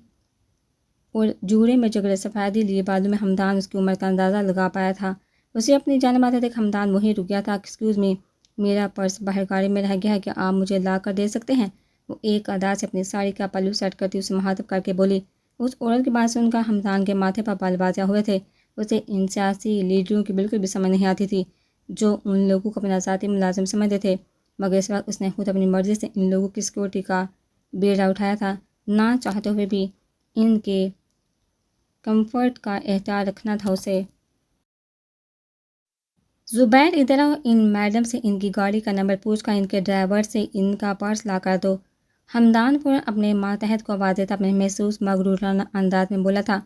اور جوڑے میں جگڑے سفیدی لیے بالوں میں ہمدان اس کی عمر کا اندازہ لگا پایا تھا۔ اسے اپنی جانب آتے دیکھ ہمدان وہیں رک گیا تھا۔ ایکسکیوز می، میرا پرس باہر گاڑی میں رہ گیا ہے، کیا آپ مجھے لا کر دے سکتے ہیں؟ وہ ایک ادا سے اپنی ساڑی کا پلو سیٹ کرتی اسے مخاطب کر کے بولی۔ اس عورت کی بات سن کر ہمدان کے ماتھے پر بال واضح ہوئے تھے۔ اسے ان سیاسی لیڈروں کی بالکل بھی سمجھ نہیں آتی تھی جو ان لوگوں کو اپنا ذاتی ملازم سمجھتے تھے، مگر اس وقت اس نے خود اپنی مرضی سے ان لوگوں کی سیکیورٹی کا بیڑا اٹھایا تھا۔ نہ چاہتے ہوئے بھی ان کے کمفرٹ کا احتیاط رکھنا تھا اسے۔ زبیر ادھر آؤ، ان میڈم سے ان کی گاڑی کا نمبر پوچھ کر ان کے ڈرائیور سے ان کا پرس لا کر دو۔ ہمدان فوراً اپنے ماتحت کو آواز دیتا اپنے محسوس مغرورانہ انداز میں بولا تھا۔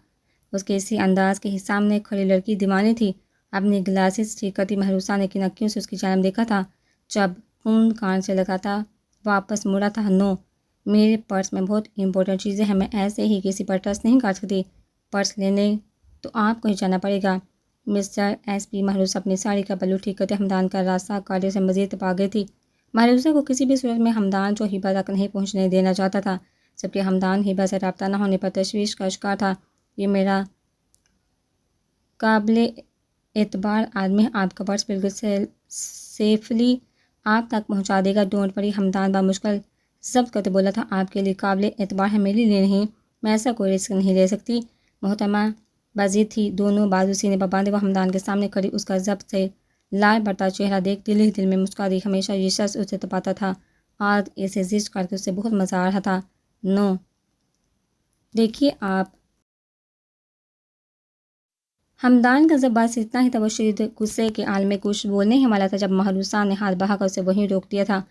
اس کے اسی انداز کے سامنے کھڑی لڑکی دیوانی تھی۔ اپنی گلاسز ٹھیک کرتی محروسہ نے کنکیوں سے اس کی جانب دیکھا تھا۔ جب فون کان سے لگا تھا واپس مڑا تھا۔ نو، میرے پرس میں بہت امپورٹنٹ چیزیں ہیں، میں ایسے ہی کسی پر ٹرسٹ نہیں کر سکتی۔ پرس لینے تو آپ کو ہی جانا پڑے گا۔ مسٹر ایس پی محروسہ اپنی ساڑی کا پلو ٹھیک کرتے ہمدان کا راستہ کاٹے سے مزید تپا گئی تھی۔ محروسہ کو کسی بھی صورت میں ہمدان جو ہبا تک نہیں پہنچنے دینا چاہتا تھا، جبکہ ہمدان ہبا سے رابطہ نہ ہونے پر تشویش کا شکار تھا۔ یہ میرا قابل اعتبار آدمی ہے، آپ کا پرس بالکل سیفلی آپ تک پہنچا دے گا۔ ڈونٹ وری، ہمدان بامشکل ضبط کرتے بولا تھا۔ آپ کے لیے قابل اعتبار ہے، میرے لیے نہیں، میں ایسا کوئی رسک نہیں لے سکتی۔ محترمہ بازید تھی، دونوں بازو سینے پر باندھے وہ ہمدان کے سامنے کھڑی اس کا ضبط سے لال بڑھتا چہرہ دیکھ دل ہی دل میں مسکرا دی۔ ہمیشہ یہ شخص اسے تپاتا تھا، آج اسے زشت کر کے اسے بہت مزہ آ رہا تھا۔ نو، دیکھیے آپ۔ ہمدان کا ضبط بس اتنا ہی تھا، وہ شدید غصے کے عالم میں کچھ بولنے ہی والا تھا جب محروسہ نے ہاتھ بڑھا کر اسے وہیں روک دیا تھا۔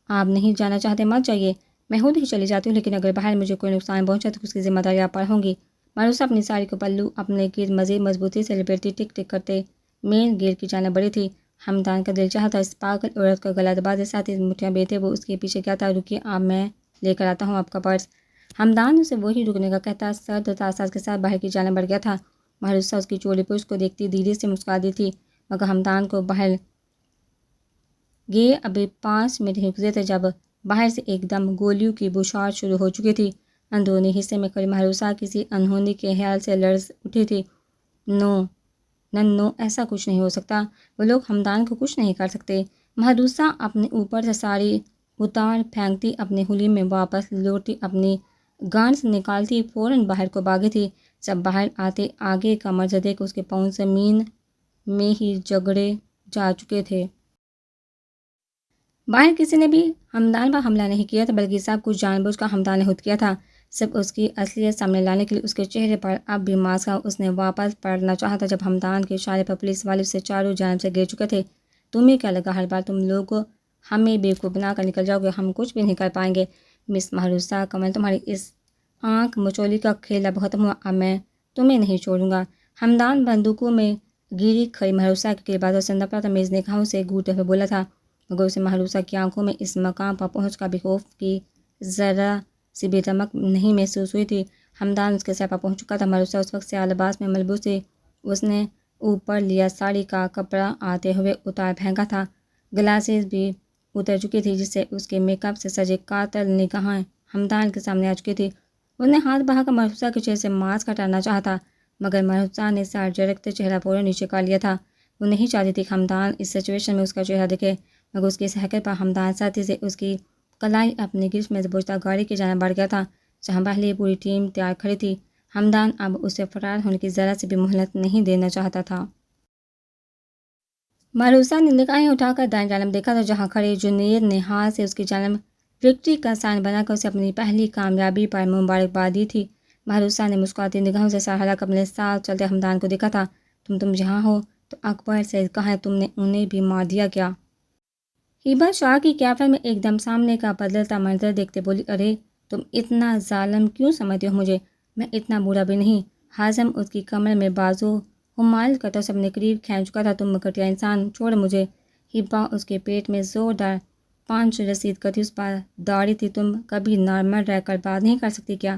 آپ نہیں جانا چاہتے مت جائیے، میں خود ہی چلی جاتی ہوں، لیکن اگر باہر مجھے کوئی نقصان پہنچا تو اس کی ذمہ داری آپ پر ہوگی۔ محروسہ اپنی ساڑی کو پلو اپنے گرد مزید مضبوطی سے لپیٹتی ٹک ٹک کرتے مین گیٹ کی جانب بڑھی تھی۔ ہمدان کا دل چاہا تھا اس پاگل عورت کا گلا دبا دے، ساتھ ہی مٹھیاں بیٹھے وہ اس کے پیچھے کیا تھا۔ رکیے، آپ، میں لے کر آتا ہوں آپ کا پرس۔ ہمدان اسے وہی رکنے کا کہتا سرد و تاثاز کے ساتھ باہر کی جانب بڑھ گیا تھا۔ محروسہ اس کی چوڑی پشت کو دیکھتی دھیرے سے مسکرا دی تھی، مگر ہمدان کو باہر گئے ابھی 5 منٹ ہی گزرے تھے جب باہر سے ایک دم گولیوں کی بوچھار شروع ہو چکی تھی۔ اندرونی حصے میں کھڑی محروسہ کسی انہونی کے خیال سے لرز اٹھی تھی۔ نو، ایسا کچھ نہیں ہو سکتا، وہ لوگ ہمدان کو کچھ نہیں کر سکتے۔ محروسہ اپنے اوپر سے ساری اتار پھینکتی، اپنی ہولی میں واپس لوٹتی، اپنی گانس نکالتی، فوراً باہر کو بھاگی تھی۔ جب باہر آتے آگے کا منظر دیکھ اس کے پاؤں زمین میں ہی جگڑے جا چکے تھے۔ باہر کسی نے بھی ہمدان پر حملہ نہیں کیا تھا، بلکہ سب کچھ جان بوجھ کر ہمدان نے خود کیا تھا۔ صرف اس کی اصلیت سامنے لانے کے لیے اس کے چہرے پر اب بھی ماسک تھا۔ اس نے واپس پلٹنا چاہا تھا جب ہمدان کے اشارے پر پولیس والے اسے چاروں جانب سے گھیر چکے تھے۔ تمہیں کیا لگا ہر بار تم لوگ ہمیں بیوقوف بنا کر نکل جاؤ گے؟ ہم کچھ بھی نہیں کر پائیں گے۔ مس محروسہ کمل، تمہاری اس آنکھ مچولی کا کھیل اب ختم ہوا، اب میں تمہیں نہیں چھوڑوں گا۔ ہمدان بندوقوں میں گیری کھڑی محروسہ کے قریب باتوں سے نفرت تمیز نگاہوں سے گھورتے ہوئے بولا تھا، مگر اسے محروسہ کی آنکھوں میں اس مقام پر پہنچ کر بھی خوف کی ذرا سی بھی رمق نہیں محسوس ہوئی تھی۔ ہمدان اس کے سر پر پہنچ چکا تھا۔ محروسہ اس وقت سیاہ لباس میں ملبوس تھی۔ اس نے اوپر لیا ساڑی کا کپڑا آتے ہوئے اتار پھینکا تھا، گلاسز بھی اتر چکی تھی، جس سے اس کے میک اپ سے سجے قاتل نگاہیں ہمدان کے سامنے آ چکی تھی۔ اس نے ہاتھ بڑھا کر محروسہ کے چہرے سے ماسک ہٹانا چاہا تھا، مگر محروسہ نے سر جھٹکتے چہرہ فوراً نیچے کر لیا تھا۔ وہ نہیں چاہتی تھی کہ ہمدان اس سچویشن میں اس کا چہرہ دیکھے، مگر اس کی اس حرکت پر ہمدان سختی سے اس کی کلائی اپنی گرفت میں دبوچتا گاڑی کی جانب بڑھ گیا تھا، جہاں پہلے پوری ٹیم تیار کھڑی تھی۔ ہمدان اب اسے فرار ہونے کی ذرا سی بھی مہلت نہیں دینا چاہتا تھا۔ محروسہ نے نگاہیں اٹھا کر دائیں جانب دیکھا تو جہاں کھڑے جنید نے ہاتھ سے اس کی جانب وکٹری کا سائن بنا کر اسے اپنی پہلی کامیابی پر مبارکباد دی تھی۔ محروسہ نے مسکراتی نگاہوں سے سر ہلا کر اپنے ساتھ چلتے ہمدان کو دیکھا تھا۔ تم یہاں ہو تو اکبر سید کہاں ہے؟ تم نے انہیں بھی مار دیا کیا؟ ہیبا شاہ کی کیفر میں ایک دم سامنے کا بدلتا منظر دیکھتے بولی، ارے تم اتنا ظالم کیوں سمجھتے ہو مجھے؟ میں اتنا برا بھی نہیں۔ حازم اس کی کمر میں بازو حمال کرتا اسے اپنے قریب کھینچ چکا تھا۔ تم گھٹیا انسان، چھوڑ مجھے۔ ہیبا اس کے پیٹ میں زوردار پانچ رسید کرتی، اس پر داڑھی تھی۔ تم کبھی نارمل رہ کر بات نہیں کر سکتی کیا؟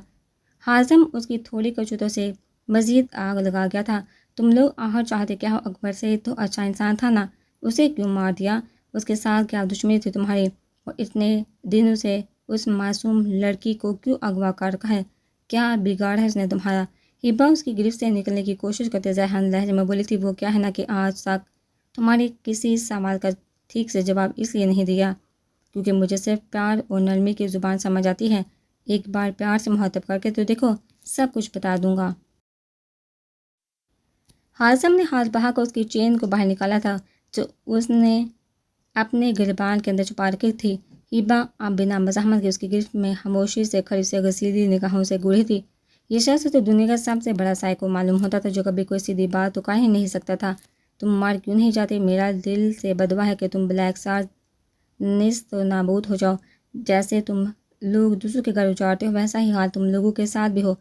حازم اس کی تھوڑی کرتوتوں سے مزید آگ لگا گیا تھا۔ تم لوگ آخر چاہتے کیا ہو؟ اکبر سید تو اچھا انسان تھا نا، اسے کیوں مار دیا؟ اس کے ساتھ کیا دشمنی تھی تمہاری؟ اور اتنے دنوں سے اس معصوم لڑکی کو کیوں اغوا کر رکھا ہے؟ کیا بگاڑا ہے اس نے تمہارا؟ ہیبا اس کی گرفت سے نکلنے کی کوشش کرتے ذہن لہجے میں بولی تھی، وہ کیا ہے نا کہ آج تک تمہاری کسی سوال کا ٹھیک سے جواب اس لیے نہیں دیا کیونکہ مجھے صرف پیار اور نرمی کی زبان سمجھ آتی ہے۔ ایک بار پیار سے مخاطب کر کے تو دیکھو، سب کچھ بتا دوں گا۔ حازم نے ہاتھ بڑھا کر اس کی چین کو باہر نکالا تھا جو اس نے اپنے گریبان کے اندر چھپا رکھی تھی۔ ہیبا اب بنا مزاحمت کے اس کی گرفت میں خاموشی سے کھڑی سے غسیلی نگاہوں سے گھوری تھی۔ یہ شخص تو دنیا کا سب سے بڑا سائیکو معلوم ہوتا تھا، جو کبھی کوئی سیدھی بات تو کہہ ہی نہیں سکتا تھا۔ تم مار کیوں نہیں جاتے؟ میرا دل سے بدوا ہے کہ تم بلیک اسٹار نیست و نابود ہو جاؤ۔ جیسے تم لوگ دوسروں کے گھر اجاڑتے ہو، ویسا ہی حال تم لوگوں کے ساتھ بھی ہو۔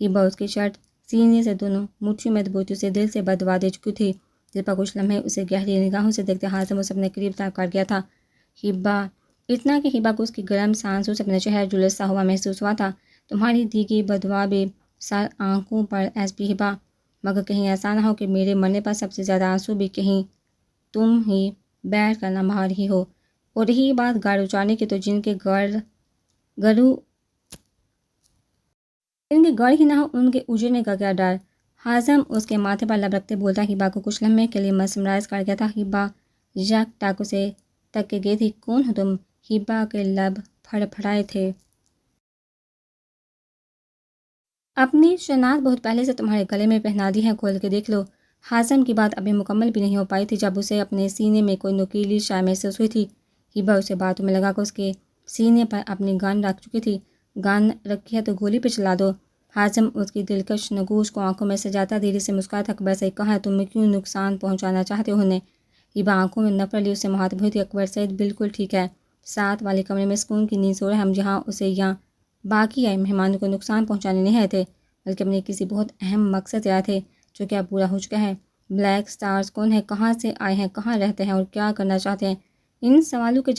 ہیبا اس کی شرٹ سینے سے دونوں مٹھیوں میں دبوچی اسے دل سے بدوا دے چکی تھی، جس پر کچھ لمحے اسے گہری نگاہوں سے دیکھتے حازم اسے اپنے قریب طلب کر گیا تھا۔ ہیبا، اتنا کہ ہیبا کو اس کی گرم سانسوں سے اپنے چہرے جلستا ہوا محسوس ہوا تھا۔ تمہاری دی گئی بدوا بے سر آنکھوں پر ایس پی ہیبا، مگر کہیں ایسا نہ ہو کہ میرے مرنے پر سب سے زیادہ آنسو بھی کہیں تم ہی بیٹھ کر نہ بہا رہی ہو۔ اور رہی بات گھر اجاڑنے کی، تو جن کے گھر ہی نہ ہو ان کے اجڑنے کا کیا ڈر؟ حازم اس کے ماتھے پر لب رکھتے بولتا، ہیبا کو کچھ لمحے کے لیے مسمرائز کر گیا تھا۔ ہیبا یک ٹک اسے تک کے گئی تھی۔ کون ہو تم؟ ہیبا کے لب پھڑ پھڑائے تھے۔ اپنی شناخت بہت پہلے سے تمہارے گلے میں پہنا دی ہے، کھول کے دیکھ لو۔ حازم کی بات ابھی مکمل بھی نہیں ہو پائی تھی جب اسے اپنے سینے میں کوئی نوکیلی شے محسوس ہوئی تھی۔ ہیبا اسے باتوں میں لگا کر اس کے سینے پر اپنی گن رکھ چکی تھی۔ گن رکھی ہے تو گولی پہ چلا دو۔ حازم اس کی دلکش نگوش کو آنکھوں میں سجاتا دھیرے سے مسکرایا تھا، اکبر سید کہاں ہے؟ تمہیں کیوں نقصان پہنچانا چاہتے ہو انہیں؟ ہیبا آنکھوں میں نفرت لیے اس سے مخاطب ہوئی تھی، اکبر سید بالکل ٹھیک ہے، ساتھ والے کمرے میں سکون کی نیند سو رہے ہیں، ہم جہاں اسے یا باقی آئے مہمانوں کو نقصان پہنچانے نہیں آئے تھے، بلکہ اپنے کسی بہت اہم مقصد سے آئے تھے جو کہ اب پورا ہو چکا ہے۔ بلیک اسٹارز کون ہے؟ کہاں سے آئے ہیں؟ کہاں رہتے ہیں اور کیا کرنا چاہتے ہیں؟ ان سوالوں کے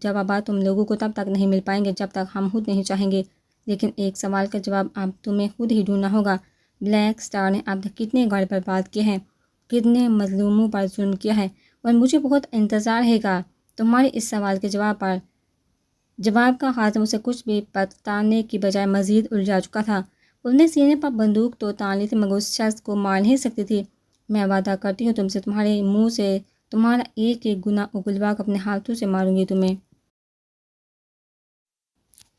جوابات تم لوگوں کو تب تک نہیں مل پائیں گے جب تک ہم خود نہیں چاہیں گے، لیکن ایک سوال کا جواب اب تمہیں خود ہی ڈھونڈنا ہوگا۔ بلیک اسٹار نے اب تک کتنے گھر برباد کیے ہیں، کتنے مظلوموں پر ظلم کیا ہے، اور مجھے بہت انتظار ہے گا تمہارے اس سوال کے جواب پر۔ جواب کا حازم اسے کچھ بھی بتانے کی بجائے مزید الجھا چکا تھا۔ اس نے سینے پر بندوق تو تان لی تھی مگر اس شخص کو مار نہیں سکتی تھی۔ میں وعدہ کرتی ہوں تم سے، تمہارے منہ سے تمہارا ایک ایک گناہ اگلوا کر اپنے ہاتھوں سے ماروں گی تمہیں۔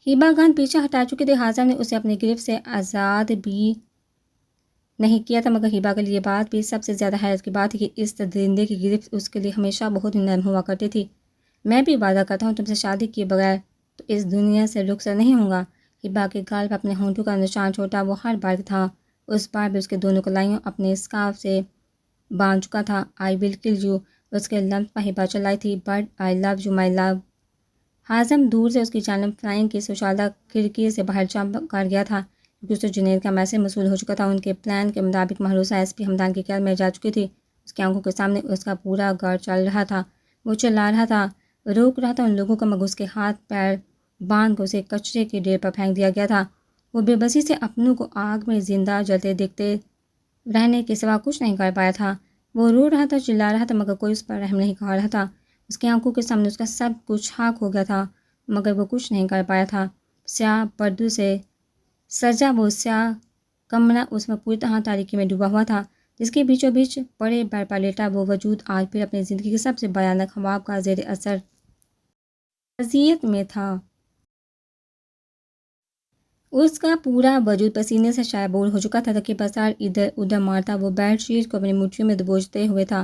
ہیبا خان پیچھے ہٹا چکی تھی۔ حازم نے اسے اپنی گرفت سے آزاد بھی نہیں کیا تھا مگر ہیبا کے لیے یہ بات بھی سب سے زیادہ حیرت کی بات تھی کہ اس درندے کی گرفت اس کے لیے ہمیشہ بہت ہی نرم ہوا کرتی تھی۔ میں بھی وعدہ کرتا ہوں تم سے شادی کیے بغیر تو اس دنیا سے رخصت نہیں ہوں گا۔ ہیبا کے گال پر اپنے ہونٹوں کا نشان چھوٹا وہ ہر بار تھا۔ اس بار بھی اس کے دونوں کلائیوں اپنے اسکارف سے باندھ چکا تھا۔ آئی ول کل یو، اس کے لفظ پر ہیبا چلائی تھی، بٹ آئی لو یو مائی لو۔ حازم دور سے اس کی جانب فلائنگ کی سوشادہ کھڑکی سے باہر جمپ کر گیا تھا کیونکہ اسے جنید کا میسج موصول ہو چکا تھا۔ ان کے پلان کے مطابق محروسہ ایس پی ہمدان کی قید میں جا چکی تھی۔ اس کی آنکھوں کے سامنے اس کا پورا گھر چل رہا تھا۔ وہ چلا رہا تھا، روک رہا تھا ان لوگوں کا مگر اس کے ہاتھ پیر باندھ کر اسے کچرے کے ڈھیر پر پھینک دیا گیا تھا۔ وہ بے بسی سے اپنوں کو آگ میں زندہ جلتے دیکھتے رہنے کے سوا کچھ نہیں کر پایا تھا۔ وہ رو رہا تھا، چلا رہا تھا مگر کوئی اس پر رحم نہیں کر رہا تھا۔ اس کی آنکھوں کے سامنے اس کا سب کچھ خاک ہو گیا تھا مگر وہ کچھ نہیں کر پایا تھا۔ سیاہ پردوں سے سجا وہ سیاہ کمرہ اس میں پوری طرح تاریکی میں ڈوبا ہوا تھا جس کے بیچوں بیچ پڑے برپا لیٹا وہ وجود آج پھر اپنی زندگی کے سب سے بھیانک خواب کا زیر اثر اذیت میں تھا۔ اس کا پورا وجود پسینے سے شائبور ہو چکا تھا کہ بسار ادھر ادھر مارتا وہ بیڈ شیٹ کو اپنی مٹھیوں میں دبوچتے ہوئے تھا۔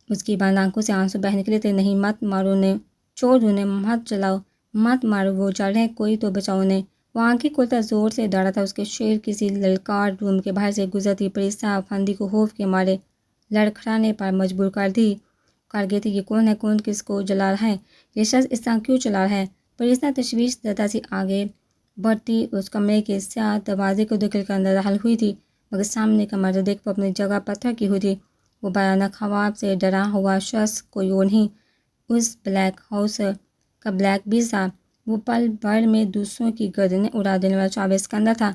اس کی بند آنکھوں سے آنسو بہہ نکلے تھے۔ نہیں مت مارو انہیں، چھوڑ انہیں، مت چلاؤ، مت مارو، وہ جل رہے ہیں، کوئی تو بچاؤ انہیں۔ وہ آنکھیں کھولتا زور سے دوڑا تھا۔ اس کے شیر کسی للکار روم کے باہر سے گزرتی پریسا افندی کو خوف کے مارے لڑکھڑانے پر مجبور کر گئی تھی۔ یہ کون ہے؟ کون کس کو جلا رہا ہے؟ یہ شخص اس طرح کیوں چلا رہا ہے؟ پریسا تشویش زدہ سی آگے بڑھتی اس کمرے کے سیاہ دروازے کو دیکھ کر اندر داخل ہوئی تھی مگر سامنے کا منظر دیکھ وہ اپنی جگہ پتھر کی ہوئی تھی۔ وہ بھیانک خواب سے ڈرا ہوا شخص کوئی اور نہیں، اس بلیک ہاؤس کا بلیک بیسٹ تھا۔ وہ پل بھر میں دوسروں کی گردنیں اڑا دینے والا جاوید اسکندر تھا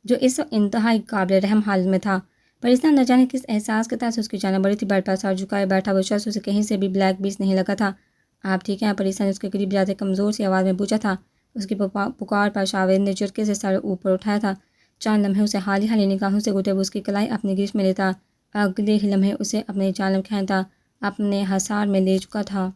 جو اس وقت انتہائی قابل رحم حالت میں تھا۔ پریسا نہ جانے کس احساس کے تحت اس کی جانب بڑھی تھی۔ بیڈ پر سر جھکائے بیٹھا وہ شخص اسے کہیں سے بھی بلیک بیسٹ نہیں لگا تھا۔ آپ ٹھیک ہیں؟ پریسا نے اس کے قریب جاتے کمزور سی آواز میں پوچھا تھا۔ اس کی پکار پر جاوید نے جھٹکے سے سر اوپر اٹھایا تھا۔ چند لمحے اسے حالی حالی نگاہوں سے گزرے وہ اس کی کلائی اپنی گرفت میں لیتا، اگلے ہی لمحے اسے اپنی جانب کھینچتا اپنے حصار میں لے چکا تھا۔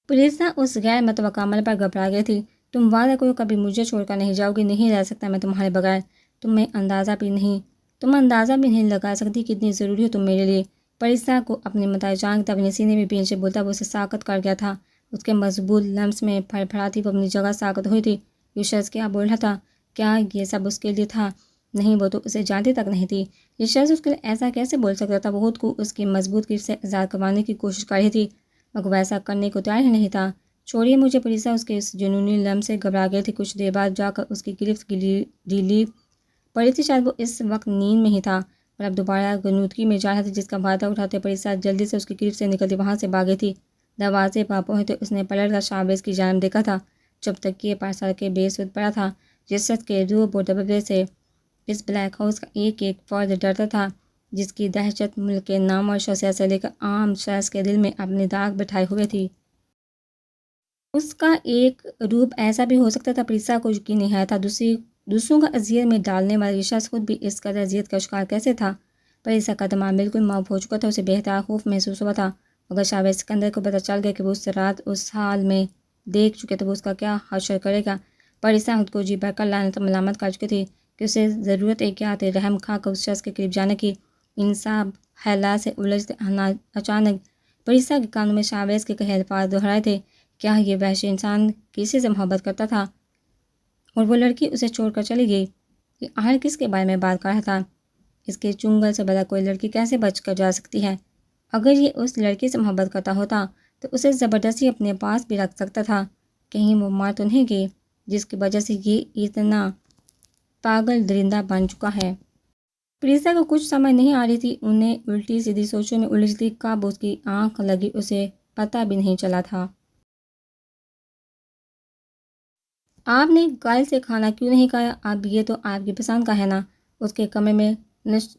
پریسا اس غیر متوقع عمل پر گھبرا گئی تھی۔ تم وعدہ کرو کبھی مجھے چھوڑ کر نہیں جاؤ گی؟ نہیں رہ سکتا میں تمہارے بغیر۔ تم اندازہ بھی نہیں لگا سکتی کتنی ضروری ہو تم میرے لیے۔ پریسا کو اپنی متاع جان کے اپنے سینے میں پیچھے بولتا وہ اسے ساکت کر گیا تھا۔ اس کے مضبوط لمس میں پھڑ پھڑاتی وہ اپنی جگہ ساکت ہوئی تھی۔ یہ شخص کیا بول رہا تھا؟ کیا یہ سب اس کے لیے تھا؟ نہیں، وہ تو اسے جانتی تک نہیں تھی۔ یہ شخص اس کے لیے ایسا کیسے بول سکتا تھا؟ وہ خود کو اس کی مضبوط گرفت سے آزاد کروانے کی کوشش کر رہی تھی مگر وہ ایسا کرنے کو تیار ہی نہیں تھا۔ چھوڑیے مجھے، پریسا اس کے اس جنونی لمس سے گھبرا گئی تھی۔ کچھ دیر بعد جا کر اس کی گرفت ڈھیلی پڑی تھی، شاید وہ اس وقت نیند میں ہی تھا اور اب دوبارہ غنودگی میں جا رہا تھا جس کا فائدہ اٹھاتے پریسا جلدی سے اس کی گرفت سے نکلتی وہاں سے بھاگ گئی تھی۔ دروازے پر پہنچتے اس نے پلٹ کر شاہباز کی جانب دیکھا تھا جب تک یہ پر سر کے بے سود پڑا تھا۔ جس شخص کے روب و دبدبے سے اس بلیک ہاؤس کا ایک ایک فرد ڈرتا تھا، جس کی دہشت ملک کے نامور شخصیت سے لے کر عام شخص کے دل میں اپنی داغ بٹھائے ہوئے تھی۔ اس کا ایک روپ ایسا بھی ہو سکتا تھا، پریسا کو یقین نہیں آیا تھا۔ دوسروں کا اذیت میں ڈالنے والا یہ شخص خود بھی اس قدر اذیت کا شکار کیسے تھا؟ پریسا کا دماغ بالکل معاف ہو چکا تھا، اسے بے اختیار خوف محسوس ہوا تھا۔ اگر جاوید اسکندر کو پتہ چل گیا کہ وہ اس رات اس حال میں دیکھ چکے تو وہ اس کا کیا حشر کرے گا؟ پریسا خود کو جی بھر کر لعنت و ملامت کر چکی تھی کہ اسے ضرورت ایک کیا تھی رحم کھا کر اس شخص کے قریب جانے کی۔ ان سب خیالات سے الجھتے اچانک پریسا کے کانوں میں جاوید کے کہے الفاظ دہرائے تھے، کیا یہ وحشی انسان کسی سے محبت کرتا تھا اور وہ لڑکی اسے چھوڑ کر چلی گئی؟ یہ آخر کس کے بارے میں بات کر رہا تھا؟ اس کے چنگل سے بھلا کوئی لڑکی کیسے بچ کر جا سکتی ہے؟ اگر یہ اس لڑکی سے محبت کرتا ہوتا تو اسے زبردستی اپنے پاس بھی رکھ سکتا تھا۔ کہیں وہ مار تو نہیں گئی جس کی وجہ سے یہ اتنا پاگل درندہ بن چکا ہے؟ پریسا کو کچھ سمجھ نہیں آ رہی تھی۔ انہیں الٹی سیدھی سوچوں میں الجھتی کب اس کی آنکھ لگی اسے پتہ بھی نہیں چلا تھا۔ آپ نے کل سے کھانا کیوں نہیں کھایا؟ اب یہ تو آپ کی پسند کا ہے نا؟ اس کے کمرے میں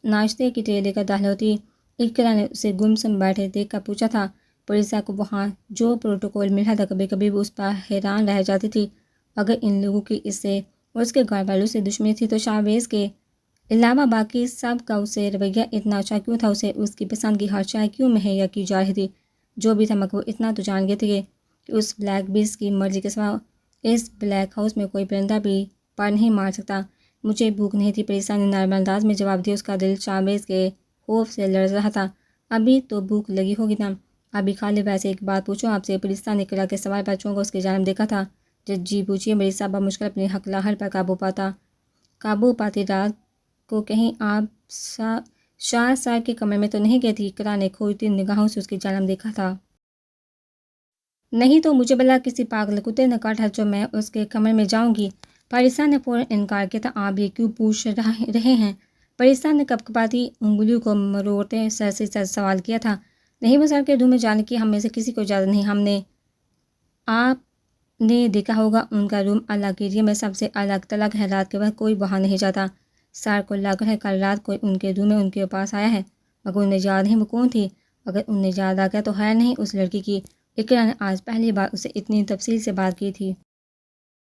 ناشتے کی ٹرے لے کر داخل ہوتی اقرا نے اسے گمسم بیٹھے دیکھ کر پوچھا تھا۔ پریسا کو وہاں جو پروٹوکول ملا تھا کبھی کبھی وہ اس پر حیران رہ جاتی تھی۔ اگر ان لوگوں کی اس سے اور اس کے گھر والوں سے دشمنی تھی تو چاویز کے علاوہ باقی سب کا اسے رویہ اتنا اچھا کیوں تھا؟ اسے اس کی پسند کی ہر چائے کیوں مہیا کی جا رہی تھی؟ جو بھی تھا مگر وہ اتنا تو جان گئے تھے کہ اس بلیک بیسٹ کی مرضی کے سوا اس بلیک ہاؤس میں کوئی پرندہ بھی پر نہیں مار سکتا۔ مجھے بھوک نہیں تھی، پریسا نے نارمل انداز میں جواب دیا۔ اس کا دل چاویز کے خوف سے لرز رہا تھا۔ ابھی تو بھوک لگی ہوگی نا، ابھی کھا لے۔ ویسے ایک بات پوچھوں آپ سے؟ پریسا نے کلا کے سوال پر چونکا اس کی جانب دیکھا تھا۔ جی پوچھیے۔ پریسا بمشکل اپنی ہکلاہٹ پر قابو پاتی رات کو کہیں آپ شاہ صاحب کے کمرے میں تو نہیں گئی تھی؟ کلا نے کھوجتی نگاہوں سے اس کی جانب دیکھا تھا۔ نہیں تو مجھے بلا کسی پاگل کتے نے کاٹا جو میں اس کے کمرے میں جاؤں گی؟ پریسا نے فوراً انکار کیا تھا۔ آپ یہ کیوں پوچھ رہے ہیں؟ پریسا نے کپکپاتی انگلیوں کو مروڑتے سر سے سوال کیا تھا۔ نہیں، وہ سر کے روم میں جانے کی ہم میں سے کسی کو اجازت نہیں۔ ہم نے آپ نے دیکھا ہوگا ان کا روم الگ ایریا میں سب سے الگ تلگ ہے۔ رات کے وقت کوئی وہاں نہیں جاتا۔ سر کو لگ ہے کل رات کوئی ان کے روم میں ان کے پاس آیا ہے، مگر انہیں یاد نہیں وہ کون تھی۔ اگر انہیں یاد آ گیا تو خیر نہیں۔ اس لڑکی کی اقرا نے آج پہلی بار اسے اتنی تفصیل سے بات کی تھی۔